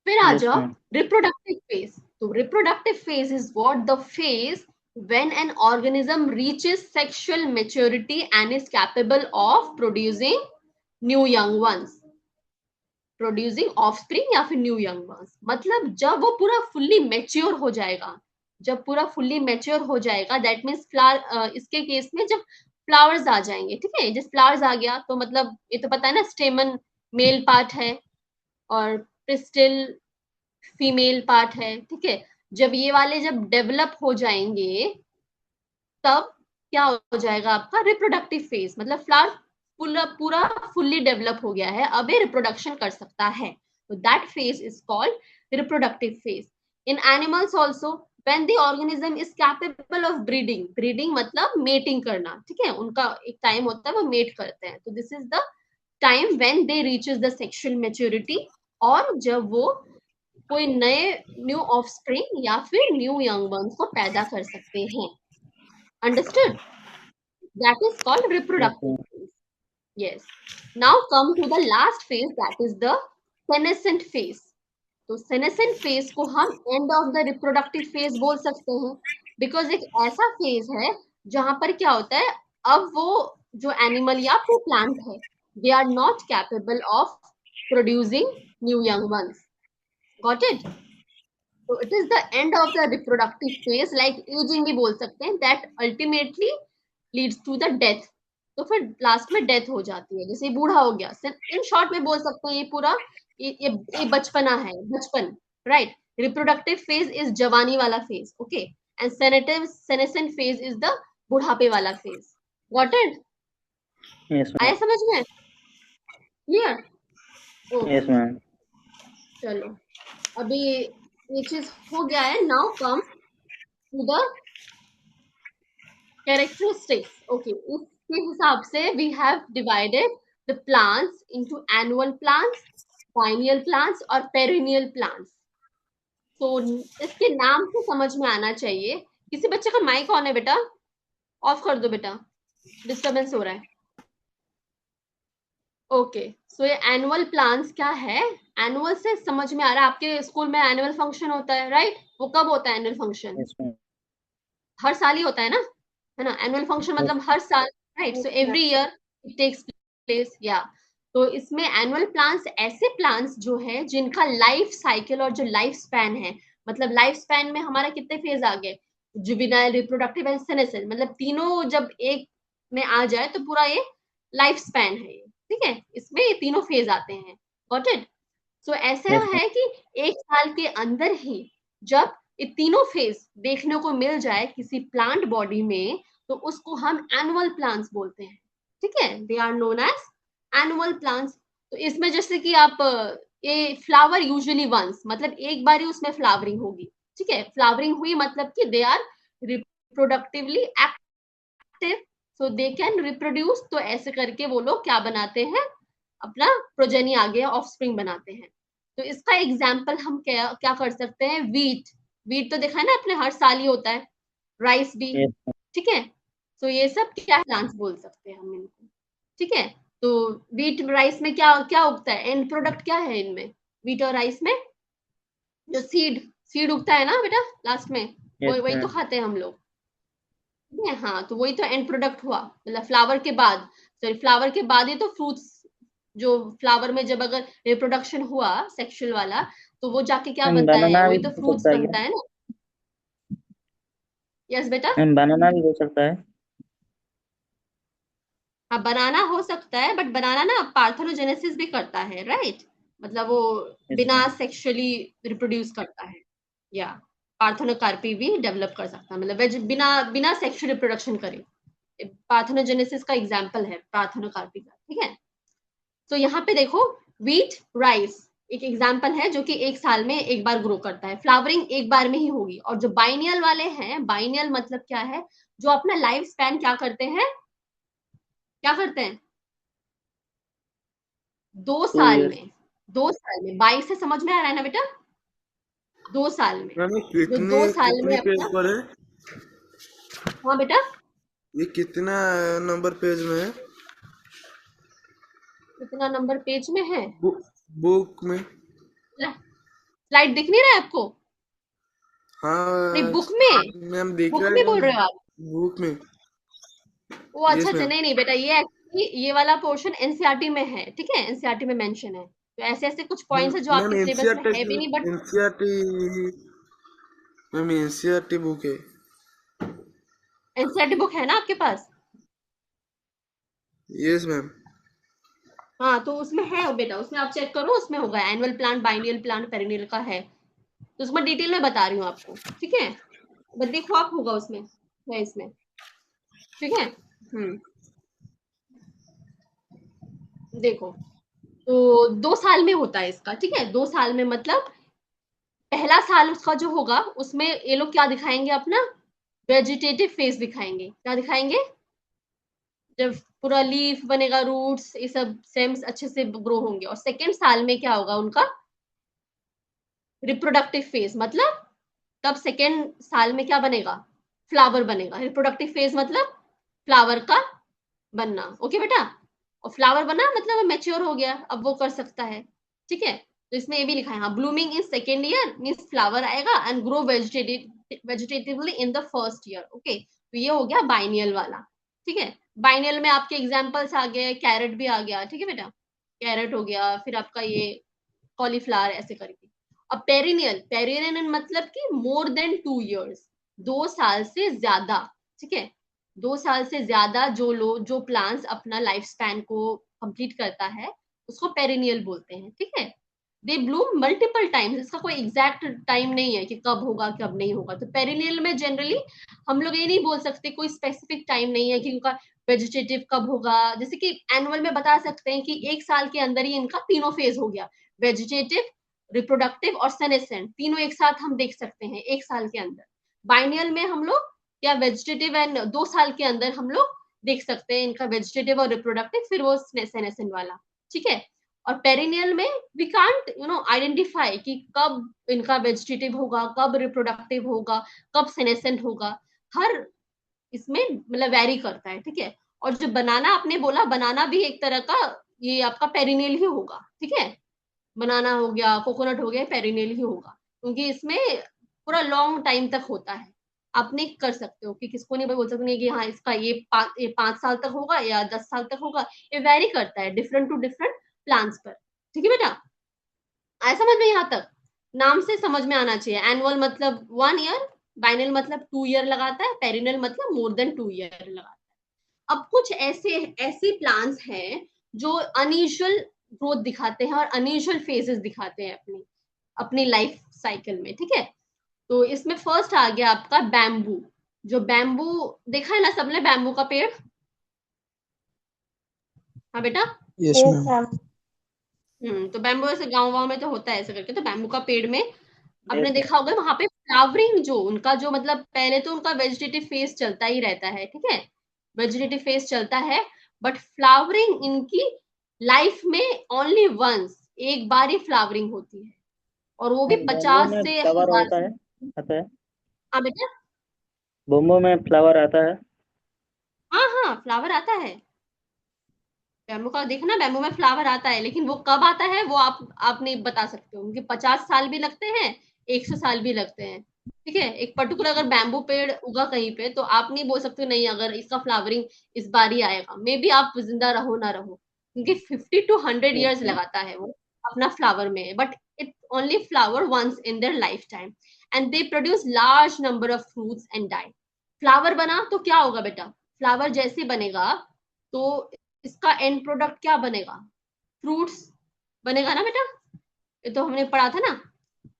फिर आ यस जाओ मैम। Reproductive phase. तो reproductive phase is what, the phase when an organism reaches sexual maturity and is capable of producing new young ones, producing offspring या फिर न्यू यंग वंस। मतलब जब वो पूरा फुल्ली मैच्योर हो जाएगा, जब पूरा फुल्ली मैच्योर हो जाएगा, दैट मीन्स फ्लावर, इसके केस में जब फ्लावर्स आ जाएंगे, ठीक है, जब फ्लावर्स आ गया तो मतलब ये तो पता है ना, स्टेमन मेल पार्ट है और पिस्टिल फीमेल पार्ट है, ठीक है। जब ये वाले जब डेवलप हो जाएंगे, तब क्या हो जाएगा आपका रिप्रोडक्टिव फेज। मतलब फ्लावर पूरा पूरा फुल्ली डेवलप हो गया है, अब ये रिप्रोडक्शन कर सकता है। तो that phase is called reproductive phase. In animals also when the organism is capable of breeding, breeding मतलब मेटिंग करना, ठीक है, उनका एक टाइम होता है, वो मेट करते हैं। तो this is the time when they reaches the sexual maturity, और जब वो कोई नए न्यू ऑफस्प्रिंग या फिर न्यू यंग वंस को पैदा कर सकते हैं। Understood? That is called yes reproductive ma'am. phase. Yes. Now come to the last phase, that is the senescent phase. तो senescent phase को हम end of the reproductive phase बोल सकते हैं, because एक ऐसा phase है जहां पर क्या होता है, अब वो जो animal या फिर plant है, they are not capable of producing new young ones. Got it? So it is the end of the reproductive phase, like aging भी बोल सकते हैं, that ultimately leads to the death. तो फिर लास्ट में डेथ हो जाती है, जैसे बूढ़ा हो गया। इन शॉर्ट में बोल सकते हैं, ये पूरा ये बचपना है, बचपन, राइट। रिप्रोडक्टिव फेज इज जवानी वाला phase, okay, and senescent phase is the बुढ़ापे वाला फेज। Got it? यस आया मैम। समझ में? क्लियर? Okay, yes ma'am. चलो अभी ये चीज हो गया है। Now come to the characteristics. Okay, इसके हिसाब से we have divided the plants into annual plants, biennial plants और perennial plants. तो इसके नाम से समझ में आना चाहिए। किसी बच्चे का माइक ऑन है बेटा? ऑफ कर दो बेटा, डिस्टरबेंस हो रहा है। ओके, सो ये एनुअल प्लान्स क्या है? एनुअल से समझ में आ रहा है, आपके स्कूल में एनुअल फंक्शन होता है, राइट? वो कब होता है एनुअल फंक्शन? Yes ma'am. हर साल ही होता है ना एनुअल फंक्शन, मतलब हर साल, right? So every year it takes place, या तो इसमें एनुअल प्लान्स ऐसे प्लान्स जो है जिनका लाइफ साइकिल और जो लाइफ स्पैन है, मतलब लाइफ स्पैन में हमारा कितने फेज आ गए, जुवेनाइल, रिप्रोडक्टिव एंड सेनेसेंट, मतलब तीनों जब एक में आ जाए तो पूरा ये लाइफ स्पैन है ये, ठीक है, इसमें ये तीनों फेज आते हैं। Got it? सो ऐसा यस मैम। है कि एक साल के अंदर ही जब ये तीनों फेज देखने को मिल जाए किसी प्लांट बॉडी में, तो उसको हम एनुअल प्लांट्स बोलते हैं, ठीक है, they are known as annual plants. तो इसमें जैसे कि आप ये फ्लावर यूजुअली वंस, मतलब एक बार ही उसमें फ्लावरिंग होगी, ठीक है, फ्लावरिंग हुई मतलब कि they are reproductively active, so they can reproduce. तो ऐसे करके वो लोग क्या बनाते हैं, अपना प्रोजेनी आगे ऑफस्प्रिंग बनाते हैं। तो इसका एग्जाम्पल हम क्या क्या कर सकते हैं, वीट, वीट तो देखा है ना अपने हर साल ही होता है, राइस भी, yes, ठीक है। तो ये सब क्या प्लांट्स बोल सकते हैं हम इनको, ठीक है। तो वीट राइस में क्या क्या उगता है, एंड प्रोडक्ट क्या है इनमें, वीट और राइस में जो सीड सीड उगता है ना बेटा लास्ट में, yes, वही तो खाते हैं हम लोग, ठीक है। हाँ, तो वही तो एंड प्रोडक्ट हुआ, मतलब फ्लावर के बाद, सॉरी फ्लावर के बाद ही तो फ्रूट्स, जो फ्लावर में जब अगर रिप्रोडक्शन हुआ सेक्सुअल वाला, तो वो जाके क्या मैम बनता है, बनाना भी वही तो हो फ्रूट्स सकता है बनता क्या? है ना। यस बेटा, मैम बनाना भी हो सकता है। हाँ बनाना हो सकता है, बट बनाना ना पार्थेनोजेनेसिस भी करता है, राइट, मतलब वो yes, बिना मैम सेक्सुअली रिप्रोड्यूस करता है, या पार्थेनोकार्पी भी डेवलप कर सकता है, मतलब बिना बिना सेक्सुअल रिप्रोडक्शन करे, पार्थेनोजेनेसिस का एग्जाम्पल है पार्थेनोकार्पी का, ठीक है। तो यहाँ पे देखो, वीट राइस एक एग्जाम्पल है जो कि एक साल में एक बार ग्रो करता है, फ्लावरिंग एक बार में ही होगी। और जो बाइनियल वाले हैं, बाइनियल मतलब क्या है, जो अपना लाइफ स्पैन क्या करते हैं, क्या करते हैं, 2 साल 2 years। में, 2 साल में, 22 से समझ में आ रहा है ना बेटा, 2 साल में, मैम ये जो कितने 2 साल में कितने पेज अपना, पर है? हाँ बेटा, ये कितना नंबर पेज में है? कितना नंबर पेज में है, बुक में? स्लाइड दिख नहीं रहा है आपको, नहीं हाँ मैम दिख बुक रहा में है बोल रहे हो आप, बुक में। वो अच्छा यस अच्छा, मैम। नहीं नहीं बेटा, ये एक्चुअली ये वाला पोर्शन एनसीईआरटी में है, ठीक है, एनसीईआरटी में मेंशन है, तो ऐसे ऐसे कुछ पॉइंट्स है जो मैम आपके सिलेबस में है भी नहीं, but NCERT ma'am NCERT book है। एनसीईआरटी बुक है ना आपके पास, यस मैम। हाँ तो उसमें है बेटा, उसमें आप चेक करो, उसमें होगा annual plant, biennial plant, perennial का है, तो उसमें डिटेल में बता रही हूँ आपको, ठीक है, बट देखो आप होगा उसमें, है इसमें, ठीक है। देखो, तो 2 साल में होता है इसका, ठीक है, 2 साल में मतलब पहला साल उसका जो होगा उसमें ये लोग क्या दिखाएंगे, अपना वेजिटेटिव फेज दिखाएंगे, क्या दिखाएंगे, जब पूरा लीफ बनेगा, रूट्स ये सब स्टेम्स अच्छे से ग्रो होंगे। और सेकेंड साल में क्या होगा उनका, रिप्रोडक्टिव फेज, मतलब तब सेकेंड साल में क्या बनेगा, फ्लावर बनेगा। रिप्रोडक्टिव फेज मतलब फ्लावर का बनना, ओके बेटा, और फ्लावर बना मतलब मैच्योर हो गया, अब वो कर सकता है, ठीक है। तो इसमें ये भी लिखा है, हाँ, blooming in second year means flower आएगा and grow vegetatively in the first year, okay. तो ये हो गया बाइनियल वाला, ठीक है। बाइनियल में आपके एग्जाम्पल्स आ गए, कैरेट भी आ गया, ठीक है बेटा, कैरेट हो गया, फिर आपका ये कॉलीफ्लावर, ऐसे करके। अब पेरिनियल, पेरिनियल मतलब कि मोर देन 2 years, 2 साल से ज्यादा, ठीक है, 2 साल से ज्यादा जो प्लांट्स अपना लाइफ स्पैन को कंप्लीट करता है उसको पेरिनियल बोलते हैं, ठीक है। दे ब्लूम मल्टीपल टाइम्स, इसका कोई एग्जैक्ट टाइम नहीं है कि कब होगा कब नहीं होगा। तो पेरिनियल में जनरली हम लोग ये नहीं बोल सकते, कोई स्पेसिफिक टाइम नहीं है कि उनका वेजिटेटिव कब होगा, जैसे कि एनुअल में बता सकते हैं कि एक साल के अंदर ही इनका तीनों फेज हो गया, वेजिटेटिव, रिप्रोडक्टिव और सेनेसेंट, तीनों एक साथ हम देख सकते हैं एक साल के अंदर। बाइनियल में हम लोग क्या वेजिटेटिव एंड 2 साल के अंदर हम लोग देख सकते हैं इनका वेजिटेटिव और रिप्रोडक्टिव, फिर वो सेनेसेंट वाला, ठीक है। और पेरिनियल में वी कांट आइडेंटिफाई कि कब इनका वेजिटेटिव होगा, कब रिप्रोडक्टिव होगा, कब सेनेसेंट होगा, हर इसमें मतलब वैरी करता है, ठीक है। और जो बनाना आपने बोला, बनाना भी एक तरह का ये आपका पेरिनियल ही होगा, ठीक है, बनाना हो गया, कोकोनट हो गया, पेरिनियल ही होगा, क्योंकि इसमें पूरा लॉन्ग टाइम तक होता है। आप नहीं कर सकते हो कि किसको नहीं बोल सकते कि हाँ इसका ये 5 साल तक होगा या 10 साल तक होगा, ये वेरी करता है डिफरेंट टू डिफरेंट प्लांट्स पर, ठीक है बेटा, आया समझ में यहाँ तक, नाम से समझ में आना चाहिए, एनुअल मतलब 1 year, बाइनल मतलब 2 year लगाता है, पेरिनल मतलब मोर देन 2 year लगाता है। अब कुछ ऐसे ऐसे प्लांट्स हैं जो अनयूजुअल ग्रोथ दिखाते हैं और अनयूजुअल फेजेस दिखाते हैं अपनी अपनी लाइफ साइकिल में, ठीक है। तो इसमें फर्स्ट आ गया आपका बैम्बू, जो बैम्बू देखा है ना सबने, बैम्बू का पेड़। हाँ बेटा। Yes Yes, ma'am. ma'am. तो बैम्बू ऐसे गाँव वाँव में तो होता है ऐसे करके, तो बैम्बू का पेड़ में आपने यस मैम। देखा होगा वहां पे फ्लावरिंग, जो उनका जो मतलब पहले तो उनका वेजिटेटिव फेज चलता ही रहता है, ठीक है, वेजिटेटिव फेज चलता है, बट फ्लावरिंग इनकी लाइफ में ओनली वंस, एक बार ही फ्लावरिंग होती है, और वो भी बम्बो 50 में से फ्लावर 1000 होता है, से। आता है। हाँ बेटा। बम्बो में फ्लावर आता है। हाँ हाँ, फ्लावर आता है बैम्बू का, देखना बैम्बू में फ्लावर आता है, लेकिन वो कब आता है वो आप नहीं बता सकते हो, उनके 50 साल भी लगते हैं, 100 साल भी लगते हैं, ठीक है। एक पर्टिकुलर अगर बैम्बू पेड़ उगा कहीं पे, तो आप नहीं बोल सकते नहीं अगर इसका फ्लावरिंग इस बार ही आएगा, मे बी आप जिंदा रहो ना रहो, क्योंकि 50 to 100 ईयर्स ओके। लगाता है वो अपना फ्लावर में, but it only flower once in their life time, and they produce large number of fruits and die. Flower बना तो क्या होगा बेटा, फ्लावर जैसे बनेगा तो इसका एंड प्रोडक्ट क्या बनेगा, फ्रूट्स बनेगा ना बेटा, ये तो हमने पढ़ा था ना।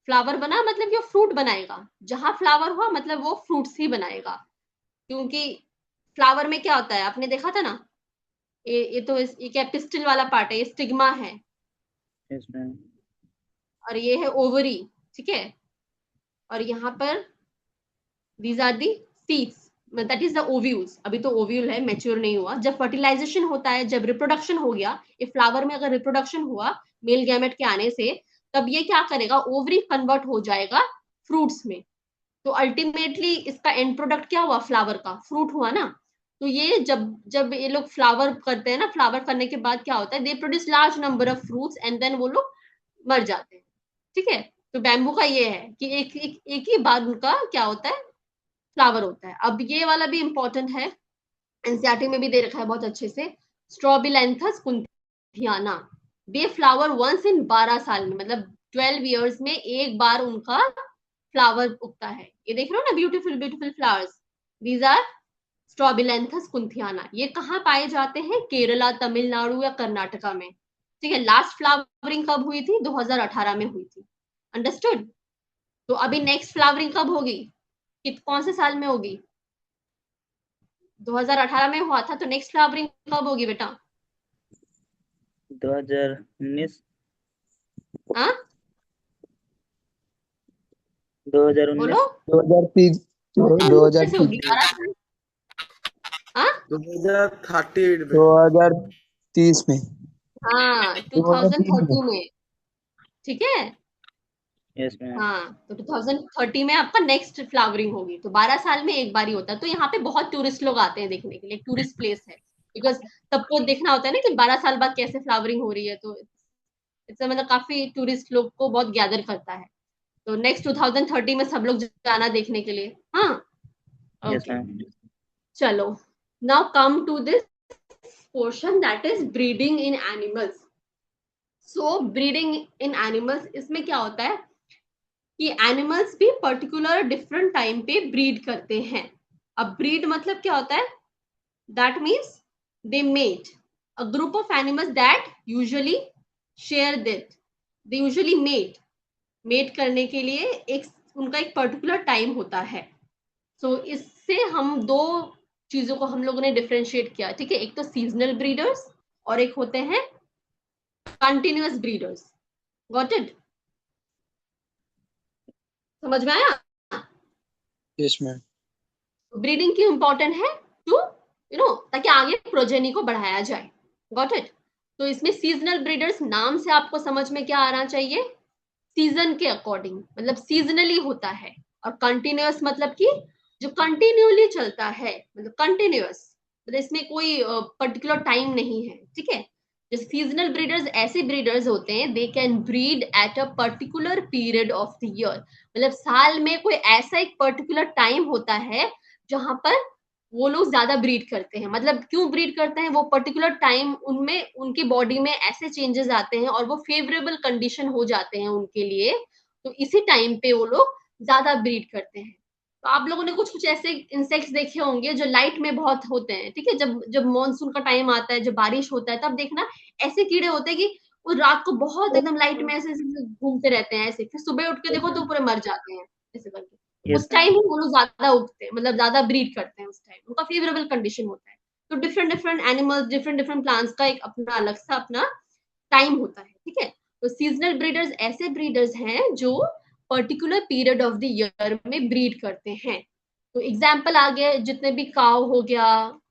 फ्लावर बना मतलब ये फ्रूट बनाएगा, जहां फ्लावर हुआ मतलब वो फ्रूट्स ही बनाएगा, क्योंकि फ्लावर में क्या होता है आपने देखा था ना, ये तो ये क्या पिस्टिल वाला पार्ट है, ये स्टिग्मा है, यस मैम। और ये है ओवरी, ठीक है, और यहाँ पर these are the seeds, that is the ovules, अभी तो ओव्यूल है, मैच्योर नहीं हुआ। जब फर्टिलाइजेशन होता है, जब रिप्रोडक्शन हो गया, ये फ्लावर में अगर रिप्रोडक्शन हुआ मेल गैमेट के आने से, तब ये क्या करेगा, ओवरी कन्वर्ट हो जाएगा फ्रूट्स में, तो अल्टीमेटली इसका एंड प्रोडक्ट क्या हुआ, फ्लावर का फ्रूट हुआ ना। तो ये जब जब ये लोग फ्लावर करते हैं ना, फ्लावर करने के बाद क्या होता है, they produce large number of fruits and then वो लोग मर जाते हैं, ठीक है। तो बैम्बू का ये है कि एक ही बार उनका क्या होता है, फ्लावर होता है। अब ये वाला भी इंपॉर्टेंट है, एनसीईआरटी में भी दे रखा है बहुत अच्छे से, स्ट्रॉबिलैंथस कुंथियाना, दे फ्लावर वंस इन 12 साल में, मतलब 12 ईयर्स में एक बार उनका फ्लावर उगता है। ये देख रहे हो ना, beautiful beautiful flowers, these are Strobilanthes kunthiana. ये कहाँ पाए जाते हैं, केरला, तमिलनाडु या कर्नाटका में, ठीक है। लास्ट फ्लावरिंग कब हुई थी, 2018 में हुई थी, अंडरस्टूड। तो अभी नेक्स्ट फ्लावरिंग कब होगी, कौन से साल में होगी, 2018 में हुआ था, तो नेक्स्ट फ्लावरिंग कब होगी बेटा, 2019। हाँ 2019। बोलो, 2030। कैसे 2030। होगी 12 साल, हाँ 2038 में। 2030 में। हाँ 2030 में। 2030 में, ठीक है। Yes ma'am. हाँ तो 2030 में आपका नेक्स्ट फ्लावरिंग होगी, तो 12 साल में एक बार ही होता है। तो यहाँ पे बहुत टूरिस्ट लोग आते हैं देखने के लिए, टूरिस्ट प्लेस है, बिकॉज सबको देखना होता है ना कि 12 साल बाद कैसे फ्लावरिंग हो रही है, तो इससे मतलब काफी टूरिस्ट लोग को बहुत गैदर करता है। तो नेक्स्ट 2030 में सब लोग जाना देखने के लिए, हाँ। Yes okay, ma'am. चलो, now come to this portion that is breeding in animals. So breeding in animals, इसमें क्या होता है कि एनिमल्स भी पर्टिकुलर डिफरेंट टाइम पे ब्रीड करते हैं। अब ब्रीड मतलब क्या होता है, that means they mate, a group of animals that usually share दिट, दे यूजुअली मेट करने के लिए एक उनका एक पर्टिकुलर टाइम होता है। सो इससे हम दो चीजों को हम लोगों ने डिफरेंशिएट किया, ठीक है, एक तो सीजनल ब्रीडर्स और एक होते हैं कंटिन्यूअस ब्रीडर्स। गॉट इट, समझ में आया। Yes ma'am. ब्रीडिंग क्यों इंपॉर्टेंट है, टू ताकि आगे प्रोजेनी को बढ़ाया जाए। Got it. तो इसमें सीजनल ब्रीडर्स, नाम से आपको समझ में क्या आना चाहिए, सीजन के अकॉर्डिंग, मतलब सीजनली होता है। और कंटिन्यूअस मतलब कि जो कंटिन्यूअली चलता है, मतलब कंटिन्यूअस, मतलब इसमें कोई पर्टिकुलर टाइम नहीं है, ठीक है। जो सीजनल ब्रीडर्स ऐसे ब्रीडर्स होते हैं, they can breed at a particular period of the year, मतलब साल में कोई ऐसा एक पर्टिकुलर टाइम होता है जहां पर वो लोग ज्यादा ब्रीड करते हैं। मतलब क्यों ब्रीड करते हैं, वो पर्टिकुलर टाइम उनमें उनकी बॉडी में ऐसे चेंजेस आते हैं और वो फेवरेबल कंडीशन हो जाते हैं उनके लिए, तो इसी टाइम पे वो लोग ज्यादा ब्रीड करते हैं। तो आप लोगों ने कुछ कुछ ऐसे इंसेक्ट्स देखे होंगे जो लाइट में बहुत होते हैं, ठीक है, जब जब मॉनसून का टाइम आता है, जब बारिश होता है, तब देखना ऐसे कीड़े होते हैं कि वो रात को बहुत एकदम लाइट में ऐसे ऐसे घूमते रहते हैं, ऐसे फिर सुबह उठ के यस देखो तो मैम। पूरे मर जाते हैं ऐसे करके। उस टाइम ही वो लोग ज्यादा उगते हैं, मतलब ज्यादा ब्रीड करते हैं, उस टाइम उनका फेवरेबल कंडीशन होता है। तो different different animals, different different plants का एक अपना अलग सा अपना टाइम होता है, ठीक है। तो सीजनल ब्रीडर्स ऐसे ब्रीडर्स हैं जो particular period of the year में ब्रीड करते हैं। तो एग्जाम्पल आ गया, जितने भी काउ हो गया,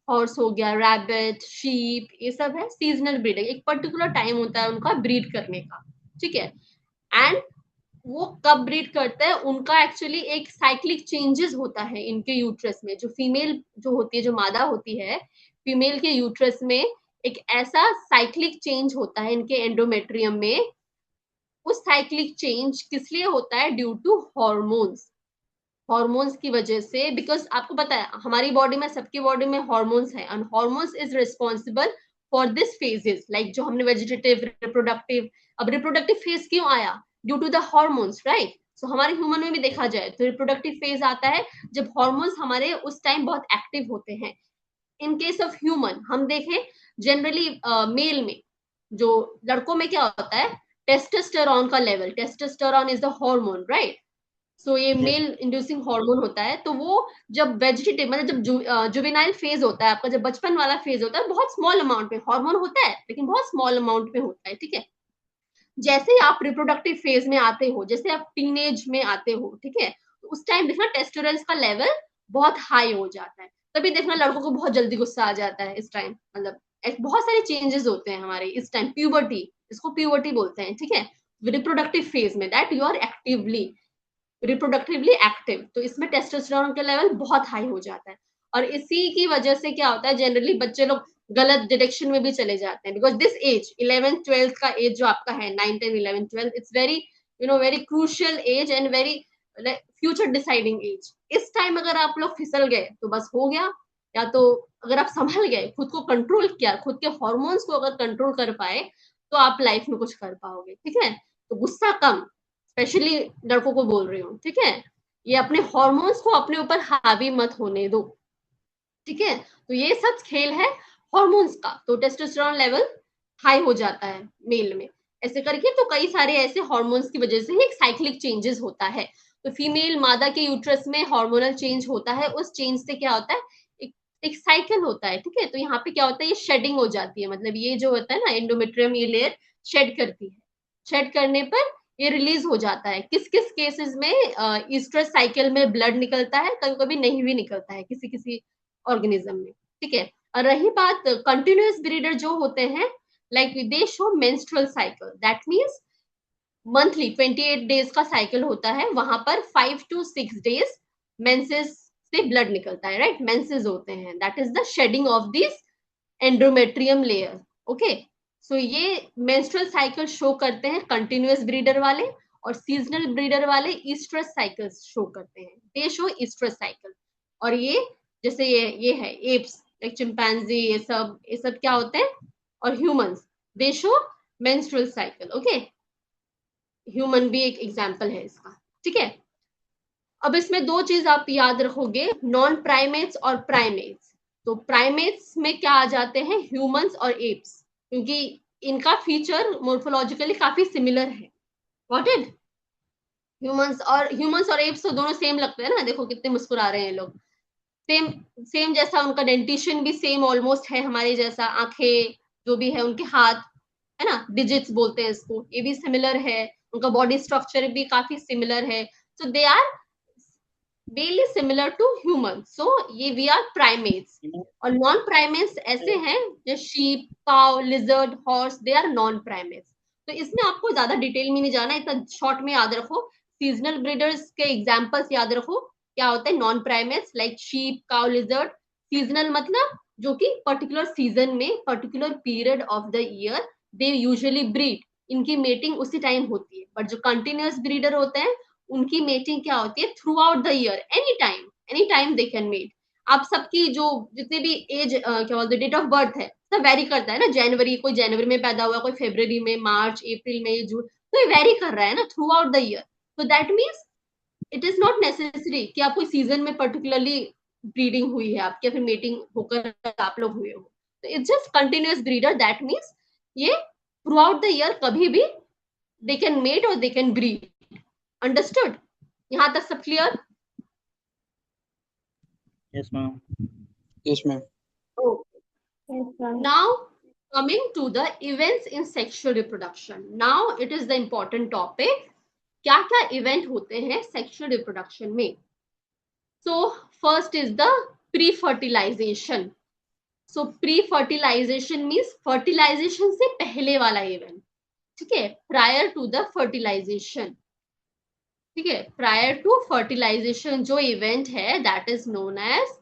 हॉर्स हो गया, रैबिट, शीप, ये सब है सीजनल ब्रीडिंग। एक पर्टिकुलर टाइम होता है उनका ब्रीड करने का, ठीक है। एंड वो कब ब्रीड करते हैं, उनका एक्चुअली एक साइक्लिक चेंजेस होता है इनके यूट्रस में। जो फीमेल जो होती है, जो मादा होती है, फीमेल के यूट्रस में एक ऐसा साइक्लिक चेंज होता है इनके एंडोमेट्रियम में। उस साइक्लिक चेंज किस लिए होता है? Due to hormones. हॉर्मोन्स की वजह से, बिकॉज आपको पता है हमारी बॉडी में, सबकी बॉडी में हॉर्मोन्स है, and hormones is responsible for this phases, like जो हमने वेजिटेटिव, रिप्रोडक्टिव। अब रिप्रोडक्टिव फेज क्यों आया? Due to the hormones, right. So हमारे ह्यूमन में भी देखा जाए तो रिप्रोडक्टिव फेज आता है जब हॉर्मोन्स हमारे उस टाइम बहुत एक्टिव होते हैं। इन केस ऑफ ह्यूमन हम देखें, जनरली मेल में, जो लड़कों में क्या होता है, टेस्टोस्टेरोन का level, testosterone is the hormone, right. So ये मेल इंड्यूसिंग हार्मोन होता है। तो वो जब वेजिटेटिव, मतलब जब जुवेनाइल फेज होता है आपका, जब बचपन वाला फेज होता है, बहुत स्मॉल अमाउंट में हार्मोन होता है, लेकिन बहुत स्मॉल अमाउंट में होता है, ठीक है। जैसे ही आप रिप्रोडक्टिव फेज में आते हो, जैसे आप टीनेज में आते हो, ठीक है, तो उस टाइम देखना टेस्टोरेंस का लेवल बहुत हाई हो जाता है। तभी देखना लड़कों को बहुत जल्दी गुस्सा आ जाता है इस टाइम, मतलब बहुत सारे चेंजेस होते हैं हमारे इस टाइम। प्यूबर्टी, इसको प्यूबर्टी बोलते हैं, ठीक है। रिप्रोडक्टिव फेज में, that you are actively reproductively active, तो इसमें टेस्टोस्टेरोन का लेवल बहुत हाई हो जाता है। और इसी की वजह से क्या होता है, जनरली बच्चे लोग गलत डायरेक्शन में भी चले जाते हैं। Because this as 11th 12th का एज जो आपका है, 9 10 11 12, it's very very crucial age and very future deciding age. इस टाइम अगर आप लोग फिसल गए तो बस हो गया। या तो अगर आप संभल गए, खुद को कंट्रोल किया, खुद के हॉर्मोन्स को अगर कंट्रोल कर पाए, तो आप लाइफ में कुछ कर पाओगे, ठीक है। तो गुस्सा कम, स्पेशली लड़कों को बोल रही हूँ, ठीक है। ये अपने हॉर्मोन्स को अपने ऊपर हावी मत होने दो, ठीक है। तो ये सब खेल है हॉर्मोन्स का। तो टेस्टोस्टेरोन लेवल हाई हो जाता है मेल में, ऐसे करके। तो कई सारे ऐसे हॉर्मोन्स की वजह से ही एक साइक्लिक चेंजेस होता है। तो फीमेल मादा के यूट्रस में हार्मोनल चेंज होता है, उस चेंज से क्या होता है, एक साइकिल होता है, ठीक है। तो यहाँ पे क्या होता है, ये शेडिंग हो जाती है, मतलब ये जो होता है ना एंडोमेट्रियम, ये लेयर शेड करती है। शेड करने पर ये रिलीज हो जाता है। किस किस केसेस में ईस्ट्रस साइकिल में ब्लड निकलता है, कभी कभी नहीं भी निकलता है किसी किसी ऑर्गेनिज्म में, ठीक है। और रही बात कंटिन्यूअस ब्रीडर जो होते हैं, like they show menstrual cycle, that means monthly 28 days का साइकिल होता है, वहां पर 5 to 6 डेज मेंसेस से ब्लड निकलता है, राइट। मेंसेस होते हैं, that is the shedding of this endometrium layer, okay. So ये मेंस्ट्रुअल साइकिल शो करते हैं कंटिन्यूअस ब्रीडर वाले, और सीजनल ब्रीडर वाले ईस्ट्रस साइकिल शो करते हैं, दे शो ईस्ट्रस साइकिल। और ये जैसे ये है एप्स, लाइक चिंपैंजी, ये सब क्या होते हैं, और ह्यूमंस, दे show menstrual cycle, okay. Human भी एक एग्जाम्पल है इसका, ठीक है। अब इसमें दो चीज आप याद रखोगे, नॉन प्राइमेट्स और प्राइमेट्स। तो प्राइमेट्स में क्या आ जाते हैं, ह्यूमंस और एप्स, क्योंकि इनका फीचर मोर्फोलॉजिकली काफी सिमिलर है। Got it? ह्यूमंस और एप्स तो दोनों सेम लगते हैं ना, देखो कितने मुस्कुरा रहे हैं लोग। सेम सेम जैसा, उनका डेंटिशन भी सेम ऑलमोस्ट है हमारे जैसा, आंखें जो भी है, उनके हाथ है ना, डिजिट्स बोलते हैं इसको, ये भी सिमिलर है। उनका बॉडी स्ट्रक्चर भी काफी सिमिलर है। So they are really similar to humans, so ये we are primates। और नॉन प्राइमेट्स ऐसे हैं जो sheep, cow, lizard, horse, they are non primates. तो इसमें आपको ज्यादा डिटेल में नहीं जाना, इतना शॉर्ट में याद रखो। सीजनल ब्रीडर्स के एग्जांपल्स याद रखो, क्या होते हैं non primates, like sheep, cow, lizard. Seasonal मतलब जो कि पर्टिकुलर सीजन में, particular period of the year they usually breed, इनकी मेटिंग उसी टाइम होती है। बट जो कंटिन्यूअस ब्रीडर होते हैं, उनकी मेटिंग क्या होती है, throughout the year, any time they can mate. आप सबकी जो जितने भी एज क्या बोलते हैं, डेट ऑफ बर्थ है, सब वेरी करता है ना। जनवरी, कोई जनवरी में पैदा हुआ, कोई फरवरी में, मार्च, अप्रैल, मई, जून, तो ये वेरी कर रहा है ना थ्रू आउट द ईयर। तो that means it is not necessary कि आप कोई सीजन में पर्टिकुलरली ब्रीडिंग हुई है आपकी, या फिर मेटिंग होकर आप लोग हुए हो। तो it's just continuous breeder, that means ये थ्रू आउट द ईयर कभी भी दे कैन मेट और दे कैन ब्रीड। अंडरस्टूड? यहां तक सब clear? Yes ma'am. Yes, ma'am. Okay. Now coming to the events in sexual reproduction. Now it is the important topic. क्या क्या event होते हैं सेक्सुअल रिप्रोडक्शन में? So first is the pre-fertilization. So pre-fertilization means fertilization से पहले वाला event, ठीक है, prior to the fertilization, ठीक है, prior to fertilization जो इवेंट है that is known as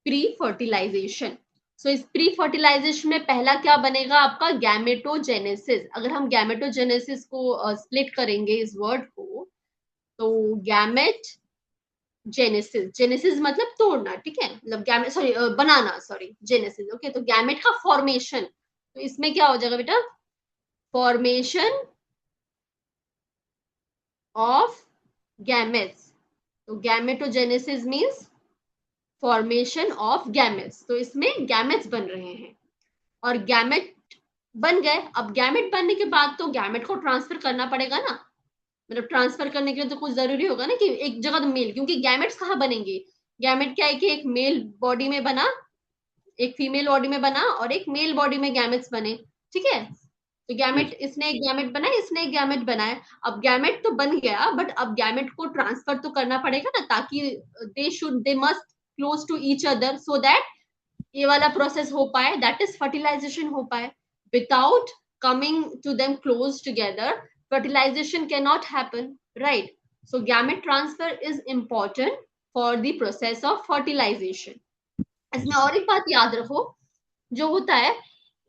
pre-fertilization. So इस pre-fertilization में पहला क्या बनेगा आपका? गैमेटोजेनेसिस. अगर हम गैमेटोजेनेसिस को स्प्लिट करेंगे इस वर्ड को, तो गैमेट जेनेसिस, जेनेसिस मतलब तोड़ना, ठीक है, मतलब गैमेट सॉरी बनाना, सॉरी जेनेसिस. ओके, तो गैमेट का फॉर्मेशन, तो इसमें क्या हो जाएगा बेटा? Formation of gametes. तो gametogenesis means formation of gametes. तो इसमें गैमेट्स बन रहे हैं और गैमेट बन गए. अब गैमेट बनने के बाद तो गैमेट को ट्रांसफर करना पड़ेगा ना, मतलब ट्रांसफर करने के लिए तो कुछ जरूरी होगा ना कि एक जगह तो मेल, क्योंकि गैमेट्स कहाँ बनेंगे? गैमेट क्या है कि एक मेल बॉडी में बना, एक फीमेल बॉडी में बना और एक मेल बॉडी में गैमेट्स बने, ठीक है. तो गैमेट, इसने एक गैमेट बनाया, इसने एक गैमेट बनाया. अब गैमेट तो बन गया, बट अब गैमेट को ट्रांसफर तो करना पड़ेगा ना, ताकि they must close to each other so that ये वाला प्रोसेस हो पाए, दैट इज फर्टिलाइजेशन हो पाए. Without coming to them close together fertilization cannot happen, right? So gamete transfer is important for the process of fertilization. इसमें और एक बात याद रखो, जो होता है,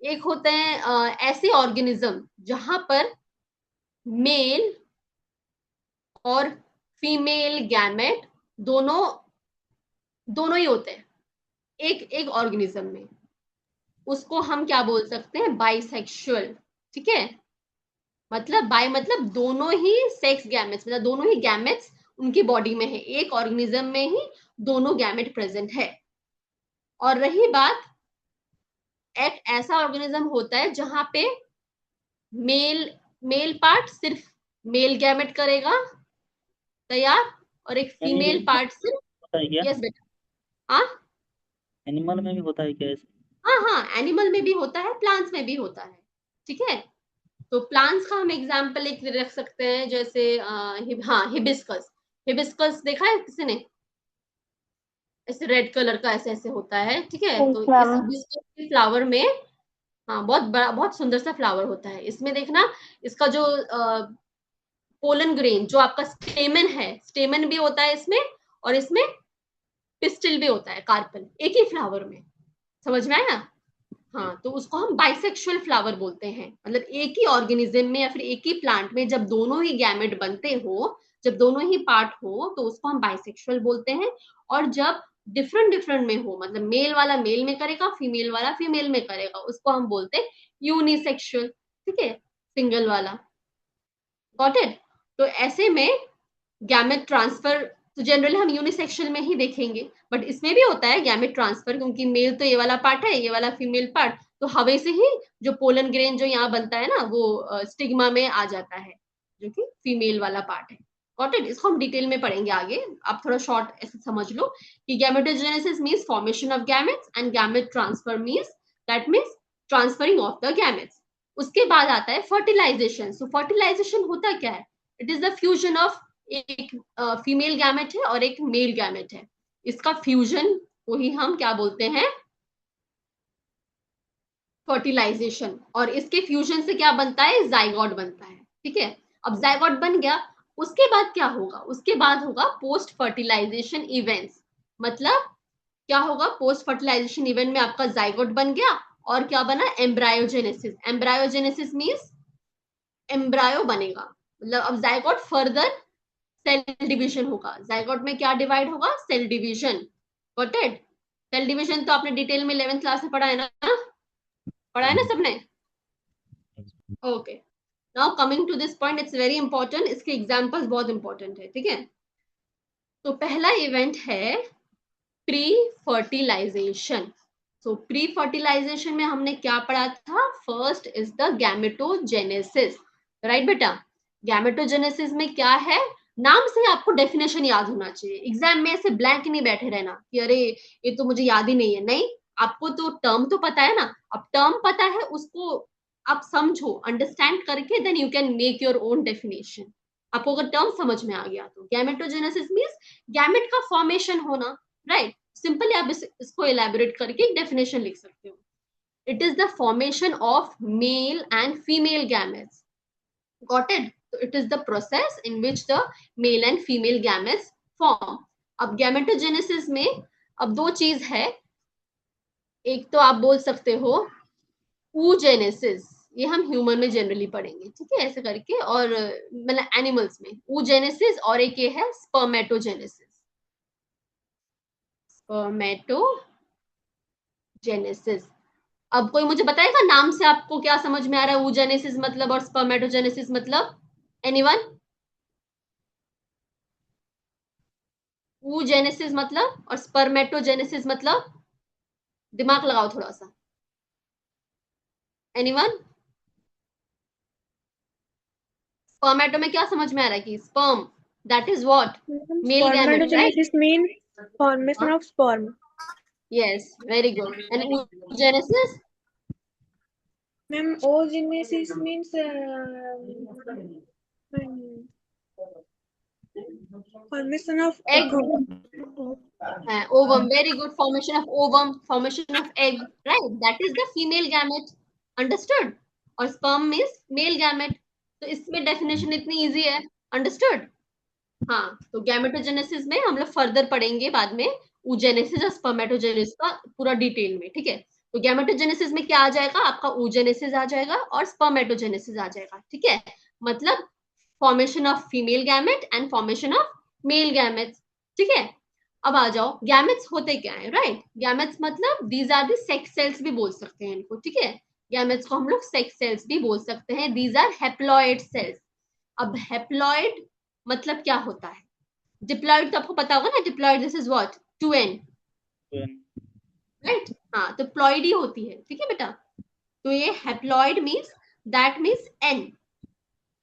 एक होते हैं ऐसे ऑर्गेनिज्म जहां पर मेल और फीमेल गैमेट दोनों ही होते हैं एक ऑर्गेनिज्म में. उसको हम क्या बोल सकते हैं? बाइसेक्सुअल, ठीक है. मतलब बाय मतलब दोनों ही सेक्स गैमेट्स, मतलब दोनों ही गैमेट्स उनकी बॉडी में है, एक ऑर्गेनिज्म में ही दोनों गैमेट प्रेजेंट है. और रही बात, एक ऐसा ऑर्गेनिज्म होता है जहां पे मेल पार्ट सिर्फ मेल गैमेट करेगा तैयार, और एक फीमेल पार्ट सिर्फ, होता है क्या? यस बेटा, हाँ एनिमल में भी होता है क्या ऐसे? हाँ, एनिमल में भी होता है, प्लांट्स में भी होता है, ठीक है. तो प्लांट्स का हम एग्जांपल एक रख सकते हैं, जैसे हिबिस्कस. हिबिस्कस देखा है किसी ने? ऐसे रेड कलर का ऐसे ऐसे होता है, ठीक है. तो इस हिबिस्कस के फ्लावर में, हाँ, बहुत बड़ा, बहुत सुंदर सा फ्लावर होता है. इसमें देखना, इसका जो पोलन ग्रेन, जो आपका स्टेमन है, स्टेमन भी होता है इसमें, और इसमें पिस्टिल भी होता है, कार्पल, एक ही फ्लावर में. समझ में आया? हाँ, तो उसको हम बाइसेक्सुअल फ्लावर बोलते हैं. मतलब एक ही ऑर्गेनिज्म में या फिर एक ही प्लांट में जब दोनों ही गैमेट बनते हो, जब दोनों ही पार्ट हो, तो उसको हम बाइसेक्सुअल बोलते हैं. और जब डिफरेंट में हो, मतलब मेल वाला मेल में करेगा, फीमेल वाला फीमेल में करेगा, उसको हम बोलते हैं यूनिसेक्सुअल, ठीक है, सिंगल वाला. Got it? तो ऐसे में गैमेट ट्रांसफर तो जनरली हम यूनिसेक्सुअल में ही देखेंगे, बट इसमें भी होता है गैमेट ट्रांसफर, क्योंकि मेल तो ये वाला पार्ट है, ये वाला फीमेल पार्ट, तो हवा से ही जो पोलन ग्रेन जो यहाँ बनता है ना, वो स्टिग्मा में आ जाता है, जो कि फीमेल वाला पार्ट है. Got it? इसको हम डिटेल में पढ़ेंगे आगे, आप थोड़ा शॉर्ट ऐसे समझ लो कि gametogenesis means formation of gametes and gamete transfer means transferring of the gametes. उसके बाद आता है फर्टिलाइजेशन. सो फर्टिलाइजेशन होता क्या है? It is the fusion of एक फीमेल गैमेट है और एक मेल गैमेट है. इसका फ्यूजन को ही हम क्या बोलते हैं? फर्टिलाइजेशन. और इसके फ्यूजन से क्या बनता है? जाइगोट बनता है, ठीक है. अब जाइगोट बन गया, उसके बाद क्या होगा? उसके बाद होगा पोस्ट फर्टिलाइजेशन इवेंट्स. मतलब क्या होगा? पोस्ट फर्टिलाइजेशन इवेंट में आपका जाइगोट बन गया, और क्या बना? एम्ब्रायोजेनेसिस. एम्ब्रायोजेनेसिस मींस एम्ब्रायो बनेगा. मतलब अब जाइगोट फर्दर सेल डिवीजन होगा. जाइगोट में क्या डिवाइड होगा? Cell division. Got it? Cell division तो आपने डिटेल में 11th क्लास में पढ़ा है ना? पढ़ा है ना सबने? Okay, now coming to this point, it's very important. इसके एग्जांपल्स बहुत इंपॉर्टेंट है, ठीक है. तो पहला इवेंट है pre fertilization. So pre fertilization में हमने क्या पढ़ा था? First is the gametogenesis, right बेटा? गैमेटोजेनेसिस में क्या है? नाम से आपको डेफिनेशन याद होना चाहिए, एग्जाम में ऐसे ब्लैंक नहीं बैठे रहना कि अरे ये तो मुझे याद ही नहीं है, नहीं, आपको तो टर्म तो पता है ना, अब टर्म पता है उसको आप समझो, अंडरस्टैंड करके then you can make your own definition. आपको अगर टर्म समझ में आ गया तो गैमेटोजेनेसिस मींस गैमेट का फॉर्मेशन होना, राइट। सिंपली आप इसको एलैबोरेट करके एक डेफिनेशन लिख सकते हो, it is the formation of male and female gametes, got it? So it is the process in which the male and female gametes form. अब गैमेटोजेनेसिस में अब दो चीज है, एक तो आप बोल सकते हो oogenesis, ये हम ह्यूमन में जनरली पढ़ेंगे, ठीक है, ऐसे करके, और मतलब एनिमल्स में oogenesis, और एक ये है स्पर्मेटोजेनेसिस। स्पर्मेटोजेनेसिस, अब कोई मुझे बताएगा नाम से आपको क्या समझ में आ रहा है, oogenesis मतलब और स्पर्मेटोजेनेसिस मतलब? एनीवन? oogenesis मतलब और स्पर्मेटोजेनेसिस मतलब? दिमाग लगाओ थोड़ा सा, एनीवन? स्पर्मेटो में क्या समझ में आ रहा है कि sperm, that is what, male gamete, right? Spermatogenesis means formation of sperm. Yes, very good. And oogenesis? Ma'am, oogenesis means formation of egg, ovum, very good, formation of ovum, formation of egg, right? That is the female gamete, understood? और sperm means male gamete, तो इसमें definition इतनी easy है, understood? हाँ, तो gametogenesis में हम लोग फर्दर पढ़ेंगे बाद में oogenesis और स्पर्मेटोजेनेसिस का पूरा डिटेल में, ठीक है। तो गैमेटोजेनेसिस में क्या आ जाएगा आपका, oogenesis आ जाएगा और स्पर्मेटोजेनेसिस आ जाएगा, ठीक है, मतलब formation of female gamete and formation of male gametes, ठीक है। अब आ जाओ, गैमेट्स होते क्या है, राइट? गैमेट्स मतलब these are the sex cells भी बोल सकते हैं इनको, ठीक है, गैमेट्स को हम लोग सेक्स सेल्स भी बोल सकते हैं, दीज आर हैप्लॉइड सेल्स। अब हैप्लॉइड मतलब क्या होता है? डिप्लॉइड तो आपको पता होगा ना, diploid this is what, 2n, right? हाँ, तो प्लॉइड ही होती है, ठीक है बेटा। तो ये haploid means, that means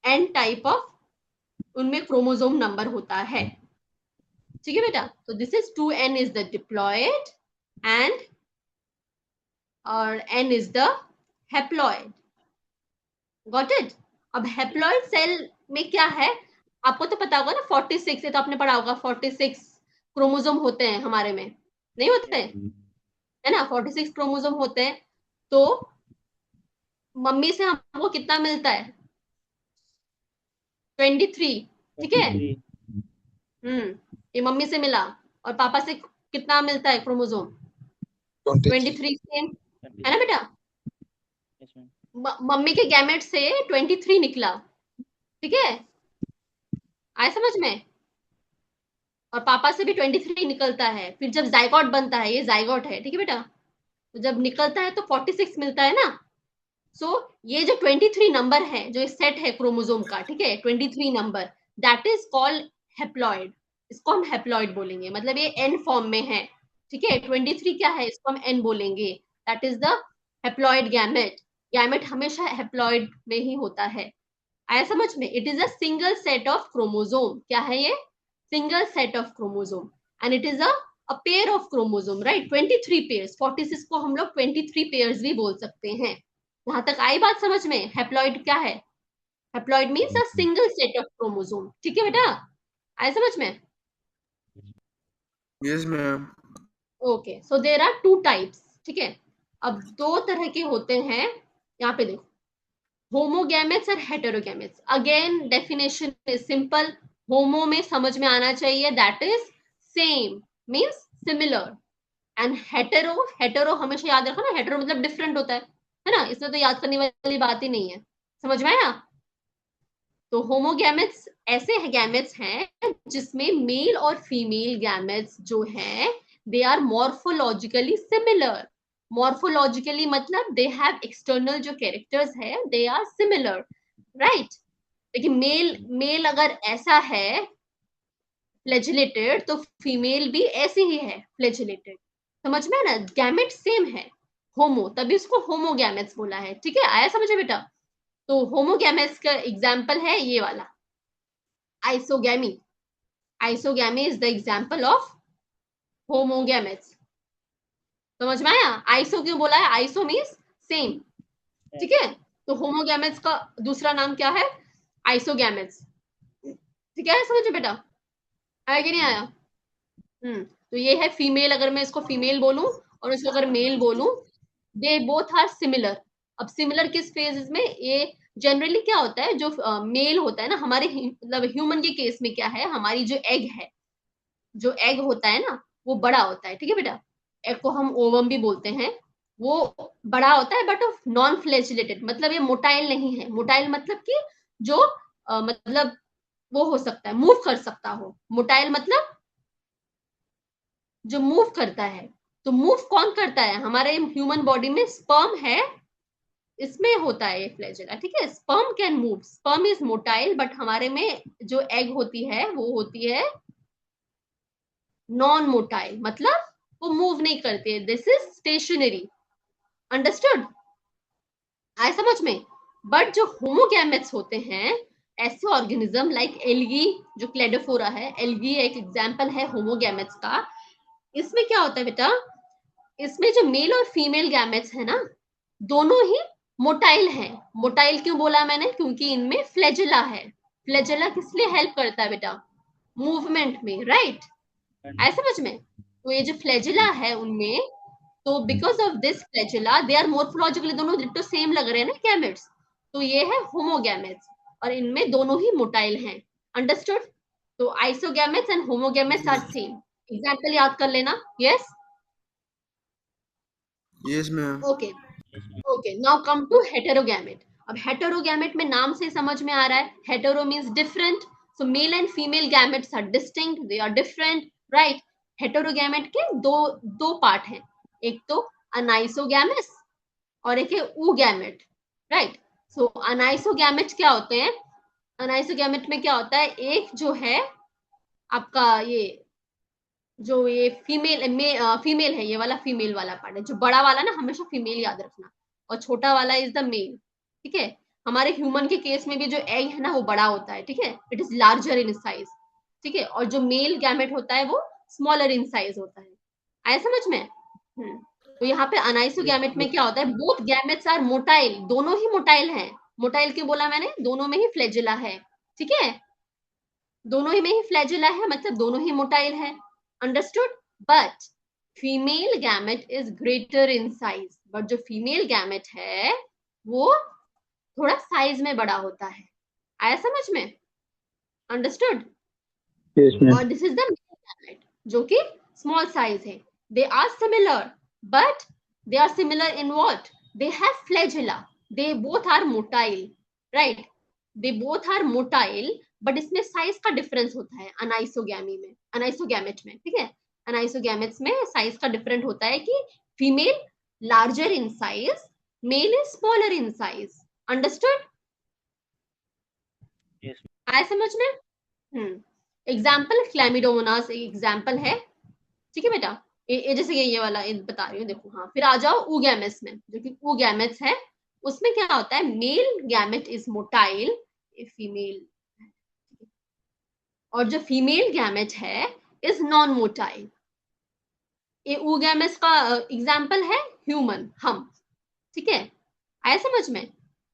n type of उनमें क्रोमोसोम नंबर होता है, ठीक है बेटा। तो this is 2n is the diploid and और n is the haploid, got it? अब हैप्लॉइड सेल में क्या है, आपको तो पता होगा ना, 46, ये तो आपने पढ़ा होगा, 46 क्रोमोसोम होते हैं हमारे में, नहीं होते हैं, है ना? 46 क्रोमोसोम होते हैं, तो मम्मी से हमको कितना मिलता है? 23, ठीक है। ये मम्मी से मिला, और पापा से कितना मिलता है क्रोमोसोम? 23 सेम, है ना बेटा? मम्मी के गैमेट से 23 निकला, ठीक है, आए समझ में? और पापा से भी 23 निकलता है, फिर जब जाइगोट बनता है, ये जाइगोट है, ठीक है बेटा, तो जब निकलता है तो 46 मिलता है ना। सो ये जो 23 नंबर है, जो सेट है क्रोमोसोम का, ठीक है, 23 number, that is called haploid, इसको हम हैप्लॉइड बोलेंगे, मतलब ये एन फॉर्म में है, ठीक है। 23 क्या है, इसको हम एन बोलेंगे, that is the haploid gamete. Gamete हमेशा हैप्लॉइड में ही होता है, आया समझ में? It is a single set of chromosome, क्या है ये? Single set of chromosome, and it is a pair of chromosome, right? 23 pairs, 46 को हम लोग 23 पेयर्स भी बोल सकते हैं। यहां तक आई बात समझ में? हैप्लॉइड क्या है? Haploid means a single set of chromosome, ठीक है बेटा, आया समझ में? Yes ma'am. Okay, so there are 2 types, ठीक है। अब 2 तरह के होते हैं, यहाँ पे देखो, होमोगैमेट्स और हेटेरोगैमेट्स। अगेन डेफिनेशन इज सिंपल, होमो में समझ में आना चाहिए, that is same, means similar, and hetero, hetero हमेशा याद रखो ना, हेटेरो मतलब डिफरेंट होता है ना, इसमें तो याद करने वाली बात ही नहीं है, समझ में आया? तो होमोगैमेट्स ऐसे गैमेट्स हैं जिसमें मेल और फीमेल गैमेट्स जो है, they are morphologically similar. Morphologically मतलब दे हैव एक्सटर्नल जो कैरेक्टर्स है, दे आर सिमिलर, राइट? लेकिन मेल अगर ऐसा है फ्लैजिलेटेड, तो फीमेल भी ऐसी ही है फ्लैजिलेटेड, समझ में है ना? गैमेट सेम है, होमो, तभी उसको होमोगैमेट्स बोला है, ठीक है, आया समझ में बेटा? तो होमोगैमेट्स का एग्जाम्पल है ये वाला, isogamy, isogamy is the example of homogametes. समझ में आया? आइसो क्यों बोला है? आइसो मीन्स सेम, ठीक है। तो होमोगैमेट्स का दूसरा नाम क्या है? आइसोगैमेट्स। ठीक है, समझो बेटा, आया कि नहीं आया? तो ये है फीमेल। अगर मैं इसको फीमेल बोलूं और इसको अगर मेल बोलूं, दे बोथ आर सिमिलर। अब सिमिलर किस फेजेस में? ये जनरली क्या होता है, जो मेल होता है ना हमारे मतलब ह्यूमन के केस में क्या है, हमारी जो एग है, जो एग होता है ना वो बड़ा होता है, ठीक है बेटा। एग को हम ओवम भी बोलते हैं। वो बड़ा होता है बट ऑफ नॉन फ्लैजिलेटेड, मतलब ये मोटाइल नहीं है। मोटाइल मतलब कि जो मतलब वो हो सकता है, मूव कर सकता हो। मोटाइल मतलब जो मूव करता है। तो मूव कौन करता है? हमारे ह्यूमन बॉडी में स्पर्म है, इसमें होता है ये फ्लैजेला, ठीक है। Sperm can move, sperm is motile, but हमारे में जो एग होती है वो होती है नॉन मोटाइल, मतलब वो मूव नहीं करती है। This is stationary. अंडरस्टूड? आए समझ में? बट जो होमोगैमेट्स होते हैं, ऐसे ऑर्गेनिज्म लाइक एल्गी, जो क्लेडोफोरा है, एल्गी एक एग्जांपल है होमोगैमेट्स का। इसमें क्या होता है बेटा, इसमें जो मेल और फीमेल गैमेट्स है ना, दोनों ही मोटाइल हैं। मोटाइल क्यों बोला मैंने? क्योंकि इनमें फ्लैजेला है। फ्लैजेला किस लिए हेल्प करता है बेटा? मूवमेंट में, राइट? आए समझ में? तो ये जो फ्लैजेला है उनमें, तो because of this flagella they are morphologically दोनों डिट्टो सेम लग रहे हैं ना गैमेट्स, तो ये है होमोगैमेट्स, और इनमें दोनों ही मोटाइल हैं। अंडरस्टूड? तो isogametes and homogametes are same. Example याद कर लेना। Yes, yes ma'am. Okay okay. Now come to heterogamete. अब हेटेरोगैमेट में नाम से समझ में आ रहा है, hetero means different. So male and female gametes are distinct, they are different, right. Heterogamete के दो दो पार्ट हैं, एक तो अनाइसोगैमेट्स और एक है ऊगैमेट, राइट। सो अनाइसोगैमेट क्या होते हैं? अनाइसोगैमेट में क्या होता है, एक जो है आपका ये जो ये फीमेल है, ये वाला फीमेल वाला पार्ट है। जो बड़ा वाला ना, हमेशा फीमेल याद रखना, और छोटा वाला इज द मेल, ठीक है। हमारे ह्यूमन के केस में भी जो एग है ना वो बड़ा होता है, ठीक है, it is larger in size, ठीक है। और जो मेल गैमेट होता है वो स्मॉलर इन साइज होता है। आया समझ में? तो यहाँ पे अनाइसोगैमेट में क्या होता है, बोथ गैमेट्स आर मोटाइल, दोनों ही मोटाइल हैं। मोटाइल क्यों बोला मैंने? दोनों में ही फ्लैजेला है, ठीक है। दोनों ही में ही फ्लैजेला है, मतलब दोनों ही मोटाइल है। Understood? But female gamete is greater in size, but जो फीमेल गैमेट है वो थोड़ा साइज में बड़ा होता है। आया समझ में? अंडरस्टूड? Yes, ma'am. और this is the male gamete जो कि स्मॉल साइज है। They are similar, but they are similar in what? They have flagella, they both are motile, right. They both are motile, but इसमें size का difference होता है अनाइसोगैमी में, अनाइसोगैमेट में, ठीक है। अनाइसोगैमेट्स में साइज का डिफरेंट होता है कि female larger in size, male is smaller in size. Understood? Yes. आया समझ में? एग्जाम्पल क्लैमिडोमोनास एक एग्जाम्पल है, ठीक है बेटा। ये जैसे ये वाला ये बता रही हूँ, देखो। हाँ, फिर आ जाओ ऊगैमेट्स में, जो कि ऊगैमेट्स है। उसमें क्या होता है, male gamete is motile, female, और जो फीमेल गैमेट है इज नॉन मोटाइल। ये ऊगैमेट्स का एग्जाम्पल है ह्यूमन, हम, ठीक है। आया समझ में?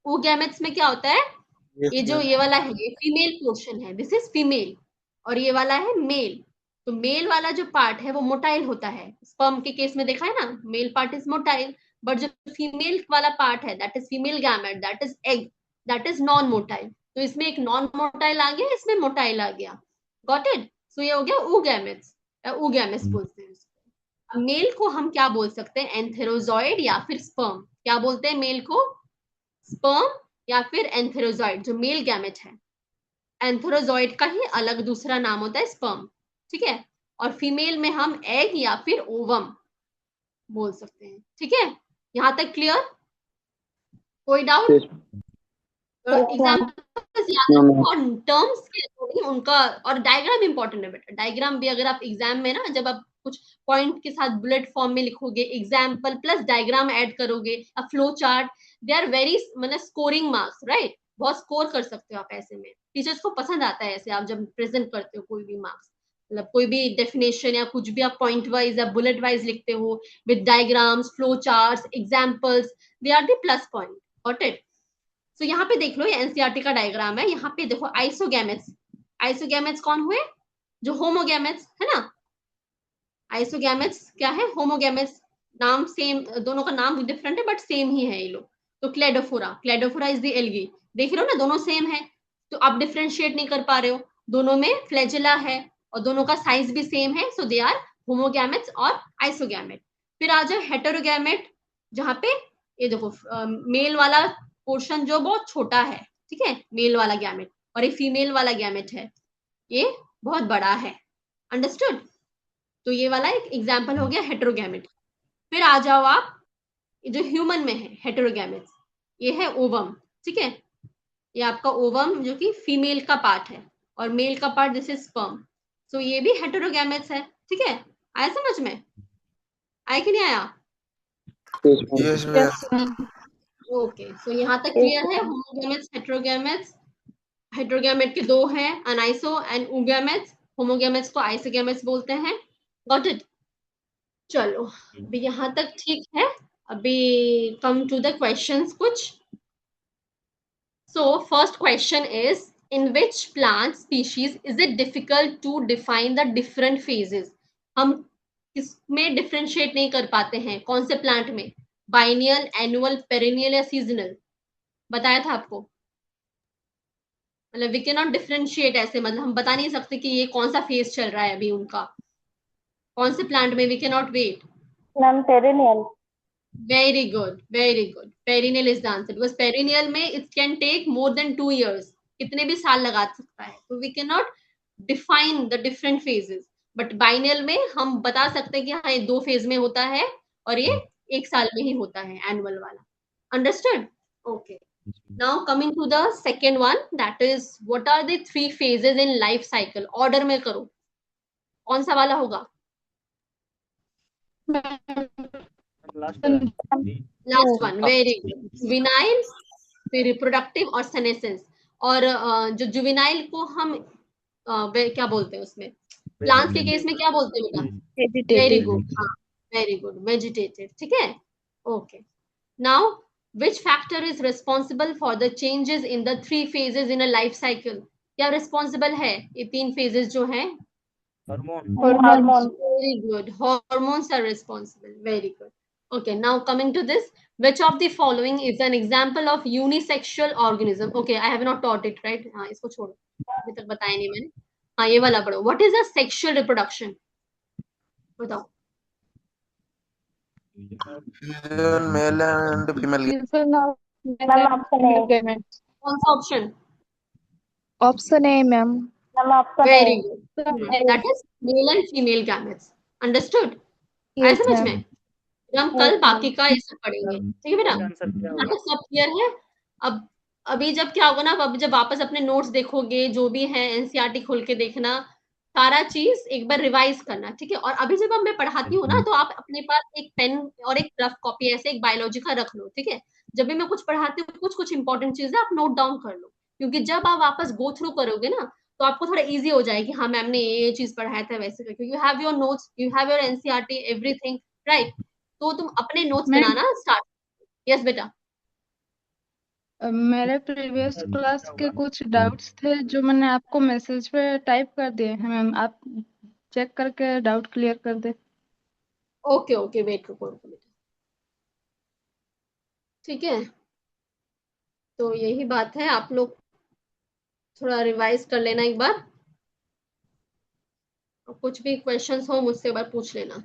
ऊगैमेट्स में क्या होता है, ये जो ये वाला है ये फीमेल पोर्शन है, दिस इज फीमेल, और ये वाला है मेल। तो मेल वाला जो पार्ट है वो मोटाइल होता है। स्पर्म के केस में देखा है ना, male part is motile, but जो फीमेल वाला पार्ट है that is female gamete, that is egg, that is non motile. तो इसमें एक नॉन मोटाइल आ गया, इसमें मोटाइल आ गया। Got it? सो ये हो गया ऊगैमेट्स, ऊगैमेट्स बोलते हैं उसको। अब मेल को हम क्या बोल सकते हैं, एंथेरोजॉइड या फिर स्पर्म। क्या बोलते हैं मेल को? स्पर्म या फिर एंथेरोजॉइड, जो मेल गैमेट है। एंथेरोजॉइड का ही अलग दूसरा नाम होता है स्पर्म, ठीक है। और फीमेल में हम एग या फिर ओवम बोल सकते हैं, ठीक है। यहां तक क्लियर? कोई डाउट? Yes. एग्जाम्पल्स याद रखो और टर्म्स के अकॉर्डिंग उनका, और डायग्राम इंपॉर्टेंट है बेटा। डायग्राम भी अगर आप एग्जाम में ना, जब आप कुछ पॉइंट के साथ बुलेट फॉर्म में लिखोगे, एग्जाम्पल प्लस डायग्राम ऐड करोगे, flow chart, they are very मतलब स्कोरिंग मार्क्स, राइट। बहुत स्कोर कर सकते हो आप ऐसे में, टीचर्स को पसंद आता है ऐसे आप जब प्रेजेंट करते हो कोई भी मार्क्स। मतलब कोई भी डेफिनेशन या कुछ भी आप पॉइंट वाइज या बुलेट वाइज लिखते हो with diagrams, flow charts, examples, they are the plus point. Got it? So यहाँ पे देख लो, ये एनसीईआरटी का डायग्राम है। यहाँ पे देखो आइसोगैमेट्स। आइसोगैमेट्स कौन हुए? जो होमोगैमेट्स है ना। आइसोगैमेट्स क्या है? होमोगैमेट्स। नाम सेम, दोनों का नाम डिफरेंट है बट सेम ही है ये लोग। तो Cladophora, Cladophora is the algae. देख रहे हो ना, दोनों सेम है। तो आप डिफरेंशिएट नहीं कर पा रहे हो, दोनों में फ्लैजेला है और दोनों का साइज भी सेम है। सो दे आर होमोगैमेट्स और आइसोगैमेट। फिर आ जाओ हेटेरोगैमेट, जहां पे ये देखो मेल वाला पोर्शन जो बहुत छोटा है, ठीक है, मेल वाला गैमेट, और ये फीमेल वाला गैमेट है, ये बहुत बड़ा है। अंडरस्टूड? तो ये वाला एक एग्जाम्पल हो गया हेटेरोगैमेट। फिर आ जाओ आप जो ह्यूमन में है हेटेरोगैमेट्स, ये है ओवम, ठीक है, ये आपका ओवम जो कि फीमेल का पार्ट है, और मेल का पार्ट दिस इज स्पर्म। सो ये भी हेटेरोगैमेट्स है, ठीक है। आया समझ में? आया कि नहीं आया? Yes, ma'am. Yes ma'am. Okay, so यहाँ तक क्लियर है? होमोगैमेट्स, हेटेरोगैमेट्स। हेटेरोगैमेट के दो हैं, अनाइसो एंड ऊगैमेट्स। होमोगैमेट्स को आइसोगैमेट्स बोलते हैं। Got it? चलो, अभी यहाँ तक ठीक है। अभी कम टू द क्वेश्चंस कुछ। So first question is, in which plant species is it difficult to define the different phases? हम किसमें डिफरेंशिएट नहीं कर पाते हैं? कौन से प्लांट में? बाइनियल, एनुअल, पेरिनियल या सीजनल? बताया था आपको। मतलब वी कैन नॉट डिफरेंशिएट ऐसे, मतलब हम बता नहीं सकते कि ये कौन सा फेज चल रहा है अभी उनका। कौन से प्लांट में we can not wait? Ma'am perennial. Very good, very good. Perennial is the answer because perennial में it can take more than 2 years. कितने भी साल लगा सकता है। तो we cannot define the different phases. But biennial में हम बता सकते हैं कि हाँ ये 2 फेज में होता है और ये 1 साल में ही होता है, एनुअल वाला। Understood? Okay. Now coming to the second one, that is what are the 3 phases in life cycle? Order में करो, कौन सा वाला होगा? Last last one, very good. Juvenile, फिर रिप्रोडक्टिव और सेनेसेंस। और जो जुवेनाइल को हम क्या बोलते हैं उसमें, प्लांट्स के केस में क्या बोलते हैं बेटा? वेरी गुड, हाँ, वेरी गुड, वेजिटेटिव, ठीक है। Okay, now which factor is responsible for the changes in the 3 phases in a life cycle? क्या रिस्पॉन्सिबल है ये 3 phases जो हैं? Hormone. Very good. Hormones are responsible. Very good. Okay, now coming to this, which of the following is an example of unisexual organism? Okay, I have not taught it, right? हाँ, इसको छोड़ो, अभी तक बताया नहीं मैंने। हाँ, ये वाला पढ़ो। What is a sexual reproduction? बताओ। Mail and female. Ma'am option A. कौन सा option? Option A ma'am. Ma'am option Very A. good. That is male and female gametes. Understood? आया यस समझ मैम। में? हम कल बाकी का ये सब पढ़ेंगे, ठीक है बेटा? आंसर क्या यहाँ होगा? तक सब क्लियर है? अब अभी जब क्या होगा ना, अब जब वापस अपने नोट्स देखोगे, जो भी है एनसीईआरटी खोल के देखना, सारा चीज एक बार रिवाइज करना, ठीक है? और अभी जब मैं पढ़ाती हूँ ना, तो आप अपने पास एक पेन और एक रफ कॉपी ऐसे एक बायोलॉजी का रख लो, ठीक है? जब भी मैं कुछ पढ़ाती हूँ, कुछ कुछ इंपॉर्टेंट चीजें आप नोट डाउन कर लो, क्योंकि जब आप वापस गो थ्रू करोगे ना, तो आपको थोड़ा इजी हो जाएगी। हाँ, मैम ने ये चीज पढ़ाया था वैसे करके। You have your notes, you have your NCERT, everything, right? तो तुम अपने नोट्स मैम बनाना स्टार्ट। यस बेटा। मेरे प्रीवियस क्लास के कुछ डाउट्स थे जो मैंने आपको मैसेज पे टाइप कर दिए हैं मैम, आप चेक करके डाउट क्लियर कर दे। ओके ओके, वेट रुको रुको बेटा, ठीक है। तो यही बात है, आप लोग थोड़ा रिवाइज कर लेना एक बार, और कुछ भी क्वेश्चंस हो मुझसे एक बार पूछ लेना।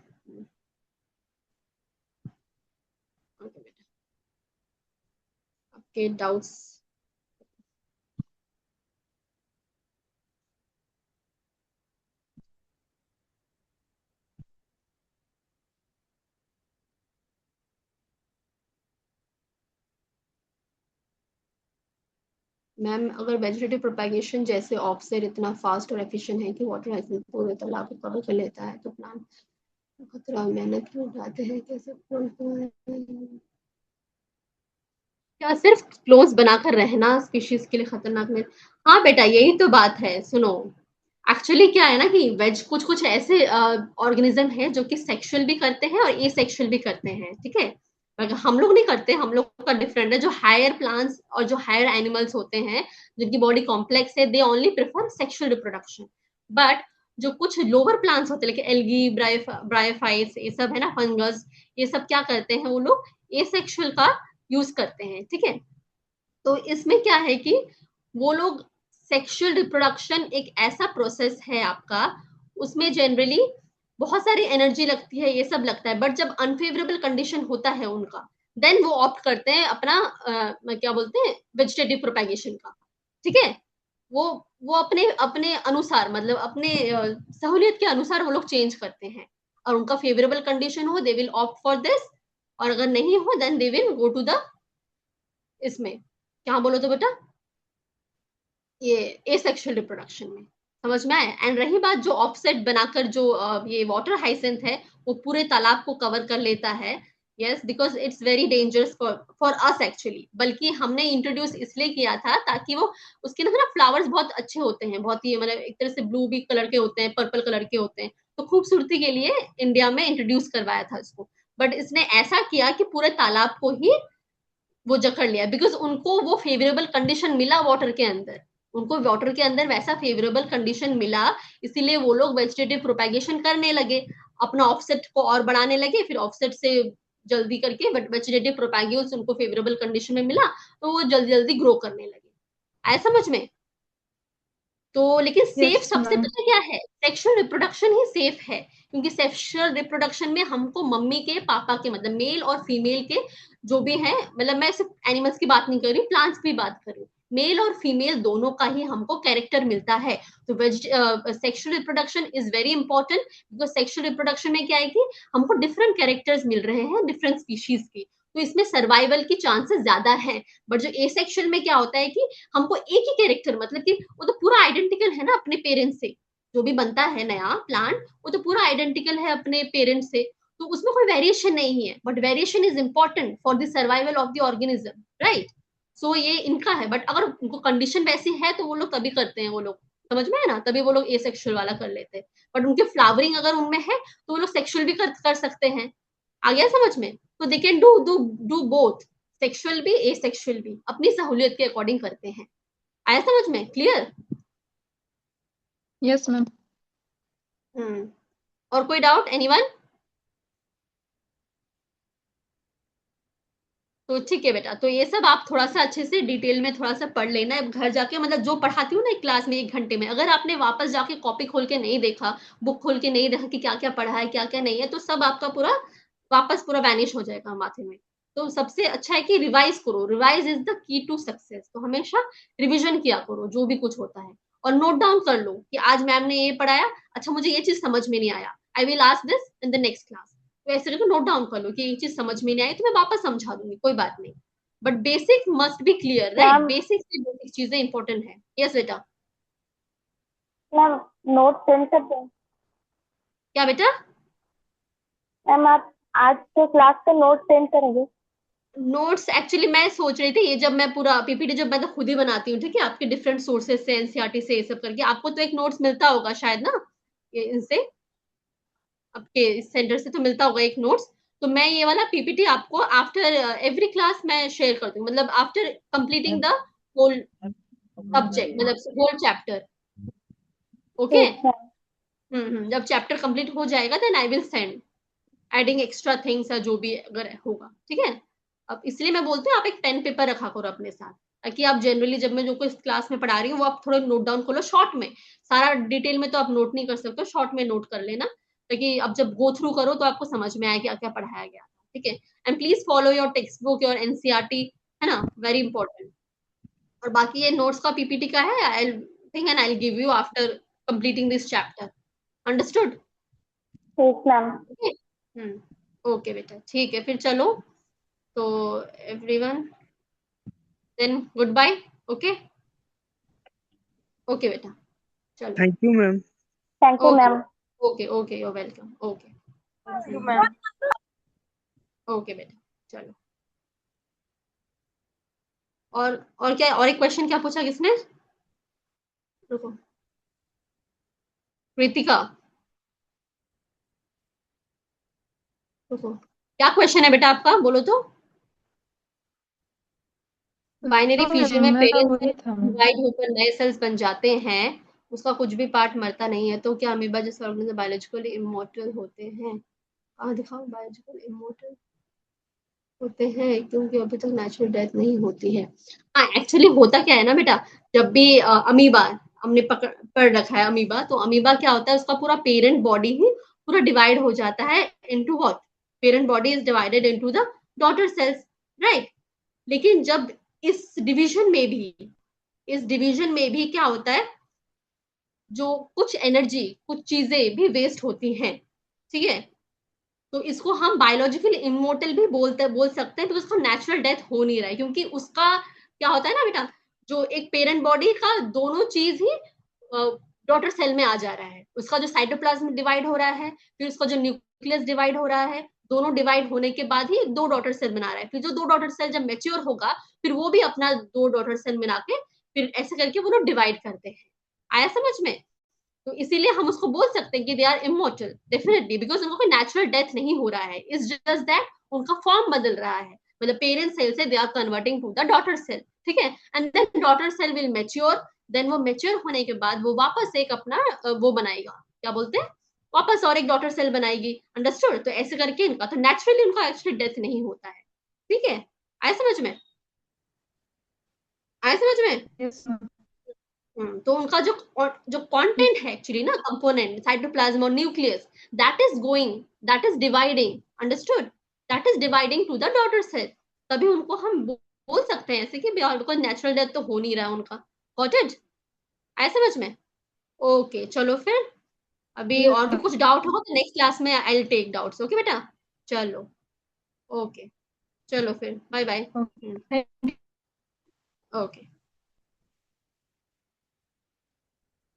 ओके बेटा, आपके डाउट्स। मैम, अगर वेजिटेटिव प्रोपेगेशन जैसे ऑक्सीड इतना फास्ट और एफिशिएंट है कि वाटर हाइसिंथ पूरे तालाब को कवर कर लेता है, तो प्लांट खतरा मेहनत क्यों उठाते हैं? कैसे क्या सिर्फ क्लोज बनाकर रहना स्पीशीज के लिए खतरनाक नहीं? हाँ बेटा, यही तो बात है। सुनो, एक्चुअली क्या है ना कि वेज कुछ कुछ ऐसे ऑर्गेनिज्म है जो कि सेक्सुअल भी करते हैं और ए सेक्सुअल भी करते हैं, ठीक है। अगर हम लोग नहीं करते, हम लोग का डिफरेंट है। जो हायर प्लांट्स और जो हायर एनिमल्स होते हैं जिनकी बॉडी कॉम्प्लेक्स है, they only prefer sexual reproduction. But जो कुछ लोअर प्लांट्स होते हैं, लाइक एल्गी, ब्रायोफाइट्स, ये सब है ना, फंगस, ये सब क्या करते हैं, वो लोग ए सेक्सुअल का यूज करते हैं, ठीक है। तो इसमें क्या है कि वो लोग सेक्सुअल रिप्रोडक्शन एक ऐसा प्रोसेस है आपका, उसमें जनरली बहुत सारी एनर्जी लगती है, ये सब लगता है। बट जब अनफेवरेबल कंडीशन होता है उनका, देन वो ऑप्ट करते हैं अपना क्या बोलते हैं, वेजिटेटिव प्रोपेगेशन का, ठीक है। वो वो अपने अपने अनुसार, मतलब अपने सहूलियत के अनुसार वो लोग चेंज करते हैं, और उनका फेवरेबल कंडीशन हो, they will opt for this, और अगर नहीं हो then they will go to the इसमें, क्या बोलो तो बेटा, ये एसेक्सुअल रिप्रोडक्शन में। समझ में आया। एंड रही बात जो ऑफसेट बनाकर जो ये वाटर हाइसेंथ है, वो पूरे तालाब को कवर कर लेता है। Yes, because it's very dangerous for us actually. बल्कि हमने इंट्रोड्यूस इसलिए किया था ताकि वो, उसके ना फ्लावर्स बहुत अच्छे होते हैं, बहुत ही मतलब एक तरह से ब्लू भी कलर के होते हैं, पर्पल कलर के होते हैं, तो खूबसूरती के लिए इंडिया में इंट्रोड्यूस करवाया था इसको। बट इसने ऐसा किया कि पूरे तालाब को ही वो जकड़ लिया, बिकॉज उनको वो फेवरेबल कंडीशन मिला वाटर के अंदर, उनको वाटर के अंदर वैसा फेवरेबल कंडीशन मिला, इसीलिए वो लोग वेजिटेटिव प्रोपेगेशन करने लगे, अपना ऑफसेट को और बढ़ाने लगे। फिर ऑफसेट से जल्दी करके वेजिटेटिव प्रोपेगेशन उनको फेवरेबल कंडीशन में मिला, तो वो जल्दी जल्दी ग्रो करने लगे। आया समझ में। तो लेकिन सेफ Yes, सबसे ma'am. पहले क्या है, सेक्सुअल रिप्रोडक्शन ही सेफ है, क्योंकि सेक्सुअल रिप्रोडक्शन में हमको मम्मी के पापा के, मतलब मेल और फीमेल के जो भी है, मतलब मैं सिर्फ एनिमल्स की बात नहीं कर रही, प्लांट्स की बात कर रही, मेल और फीमेल दोनों का ही हमको कैरेक्टर मिलता है। तो sexual reproduction is very important, because sexual reproduction में क्या है कि हमको डिफरेंट कैरेक्टर्स मिल रहे हैं डिफरेंट स्पीशीज के, तो इसमें सर्वाइवल की चांसेस ज्यादा है। बट जो एसेक्सुअल में क्या होता है कि हमको एक ही कैरेक्टर, मतलब कि वो तो पूरा आइडेंटिकल है ना अपने पेरेंट्स से, जो भी बनता है नया प्लांट वो तो पूरा आइडेंटिकल है अपने पेरेंट्स से, तो उसमें कोई वेरिएशन नहीं है। But variation is important for the survival of the organism, right. So ये इनका है, बट अगर उनको कंडीशन वैसी है तो वो लोग तभी करते हैं, वो लोग समझ में है ना, तभी वो लोग एसेक्सुअल वाला कर लेते हैं। बट उनके फ्लावरिंग अगर उनमें है तो वो लोग सेक्सुअल भी कर सकते हैं। आ गया समझ में। तो they can do both, sexual भी एसेक्सुअल भी, अपनी सहूलियत के अकॉर्डिंग करते हैं। आया समझ में, क्लियर। Yes ma'am. और कोई डाउट एनीवन। तो ठीक है बेटा, तो ये सब आप थोड़ा सा अच्छे से डिटेल में थोड़ा सा पढ़ लेना है घर जाके, मतलब जो पढ़ाती हूँ ना एक क्लास में 1 घंटे में, अगर आपने वापस जाके कॉपी खोल के नहीं देखा, बुक खोल के नहीं देखा कि क्या क्या पढ़ा है क्या क्या नहीं है, तो सब आपका पूरा वापस पूरा वैनिश हो जाएगा माथे में। तो सबसे अच्छा है कि रिवाइज करो, revise is the key to success. तो हमेशा रिविजन किया करो जो भी कुछ होता है, और नोट डाउन कर लो कि आज मैम ने ये पढ़ाया, अच्छा मुझे ये चीज समझ में नहीं आया, I will ask this in the next class. तो ऐसे करके नोट डाउन कर लो कि ये चीज समझ में नहीं आई तो मैं वापस समझा दूंगी, कोई बात नहीं। But basic must be clear, right. Ma'am basic से बेसिक चीजें इंपॉर्टेंट है। यस बेटा। मैम नोट सेंड कर दें। क्या बेटा। मैम आप आज के क्लास के नोट सेंड करेंगे। नोट्स एक्चुअली मैं सोच रही थी, ये जब मैं पूरा पीपीटी जब मैं तो खुद ही बनाती हूँ, ठीक है, आपके डिफरेंट सोर्सेज से, एनसीईआरटी से, ये सब करके आपको तो एक नोट्स मिलता होगा शायद ना, ये इनसे आपके सेंटर से तो मिलता होगा एक नोट्स। तो मैं ये वाला पीपीटी आपको आफ्टर एवरी क्लास मैं शेयर कर दूँ, मतलब after completing the whole subject, मतलब होल चैप्टर। ओके। ठीक है। जब चैप्टर कंप्लीट हो जाएगा then I will send, adding extra things या जो भी अगर होगा, ठीक है। अब इसलिए मैं बोलती हूँ आप एक पेन पेपर रखा करो अपने साथ, ताकि आप जनरली जब मैं जो कोई क्लास में पढ़ा रही हूँ वो आप थोड़ा नोट डाउन कर लो शॉर्ट में। सारा डिटेल में तो आप नोट नहीं कर सकते, शॉर्ट में नोट कर लेना, ताकि अब जब गो थ्रू करो तो आपको समझ में आए क्या क्या पढ़ाया गया, ठीक है। And please follow your text book, your NCERT, है ना, वेरी इंपॉर्टेंट। और बाकी ये नोट्स का पीपीटी का है, I think and I give you after completing this chapter. Understood. ठीक मैम। ओके बेटा, ठीक है फिर चलो। तो everyone then good bye. Okay. Okay बेटा, चलो। Thank you, ma'am. Thank you okay ma'am. Okay okay, you welcome. Okay Thank you, ma'am. Okay बेटा, चलो। और क्या, और एक क्वेश्चन क्या पूछा किसने, रुको। कृतिका, क्या क्वेश्चन है बेटा आपका, बोलो तो। बाइनरी फ्यूजन में मेरा पेरेंट्स वही था मैम। डिवाइड होकर नए सेल्स बन जाते हैं, उसका कुछ भी पार्ट मरता नहीं है, तो क्या अमीबा जैसे ऑर्गेनिज्म बायोलॉजिकली इमॉर्टल होते हैं? दिखाओ, बायोलॉजिकल इमॉर्टल होते हैं क्योंकि अभी तक नेचुरल डेथ नहीं होती है। हाँ, एक्चुअली होता क्या है ना बेटा, जब भी अमीबा हमने पढ़ रखा है अमीबा, तो अमीबा क्या होता है, उसका पूरा पेरेंट बॉडी ही पूरा डिवाइड हो जाता है into what, parent body is divided into the daughter cells, right. लेकिन जब इस डिवीजन में भी क्या होता है, जो कुछ एनर्जी, कुछ चीजें भी वेस्ट होती हैं, ठीक है, तो इसको हम बायोलॉजिकल इमोर्टल भी बोल सकते हैं, तो उसका नेचुरल डेथ हो नहीं रहा है, क्योंकि उसका क्या होता है ना बेटा, जो एक पेरेंट बॉडी का दोनों चीज ही डॉटर सेल में आ जा रहा है, उसका जो साइटोप्लाज्म डिवाइड हो रहा है, फिर उसका जो न्यूक्लियस डिवाइड हो रहा है, दोनों डिवाइड होने के बाद ही दो डॉटर सेल बना रहा है, फिर जो दो डॉटर सेल जब मेच्योर होगा, फिर वो भी अपना दो डॉटर सेल बना के फिर ऐसे करके वो लोग डिवाइड करते हैं। आया समझ में? तो इसीलिए हम उसको बोल सकते हैं कि they are immortal, definitely, because उनका कोई नेचुरल डेथ नहीं हो रहा है, इज जस्ट दैट उनका फॉर्म बदल रहा है, मतलब पेरेंट सेल से they are converting to the daughter cell, ठीक है। And then daughter cell will mature, then वो मैच्योर होने के बाद वो वापस एक अपना वो बनाएगा, क्या बोलते हैं, वापस और एक डॉटर सेल बनाएगी, अंडरस्टूड। तो ऐसे करके इनका तो नेचुरली उनका एक्चुअली डेथ नहीं होता है, ठीक है। आया समझ में? आया समझ में? Yes ma'am. तो उनका जो कंटेंट है एक्चुअली ना, कंपोनेंट साइटोप्लाज्म और nucleus, that is dividing, understood, that is dividing to the daughter cell, तभी उनको हम बोल सकते हैं ऐसे कि बिकॉज नेचुरल डेथ तो हो नहीं रहा उनका। Got it? आया समझ में? ओके, चलो फिर अभी यस और भी मैम। कुछ डाउट हो तो नेक्स्ट क्लास में I will take doubts, okay बेटा, चलो, ओके, चलो फिर बाय बाय। ओके। ओके।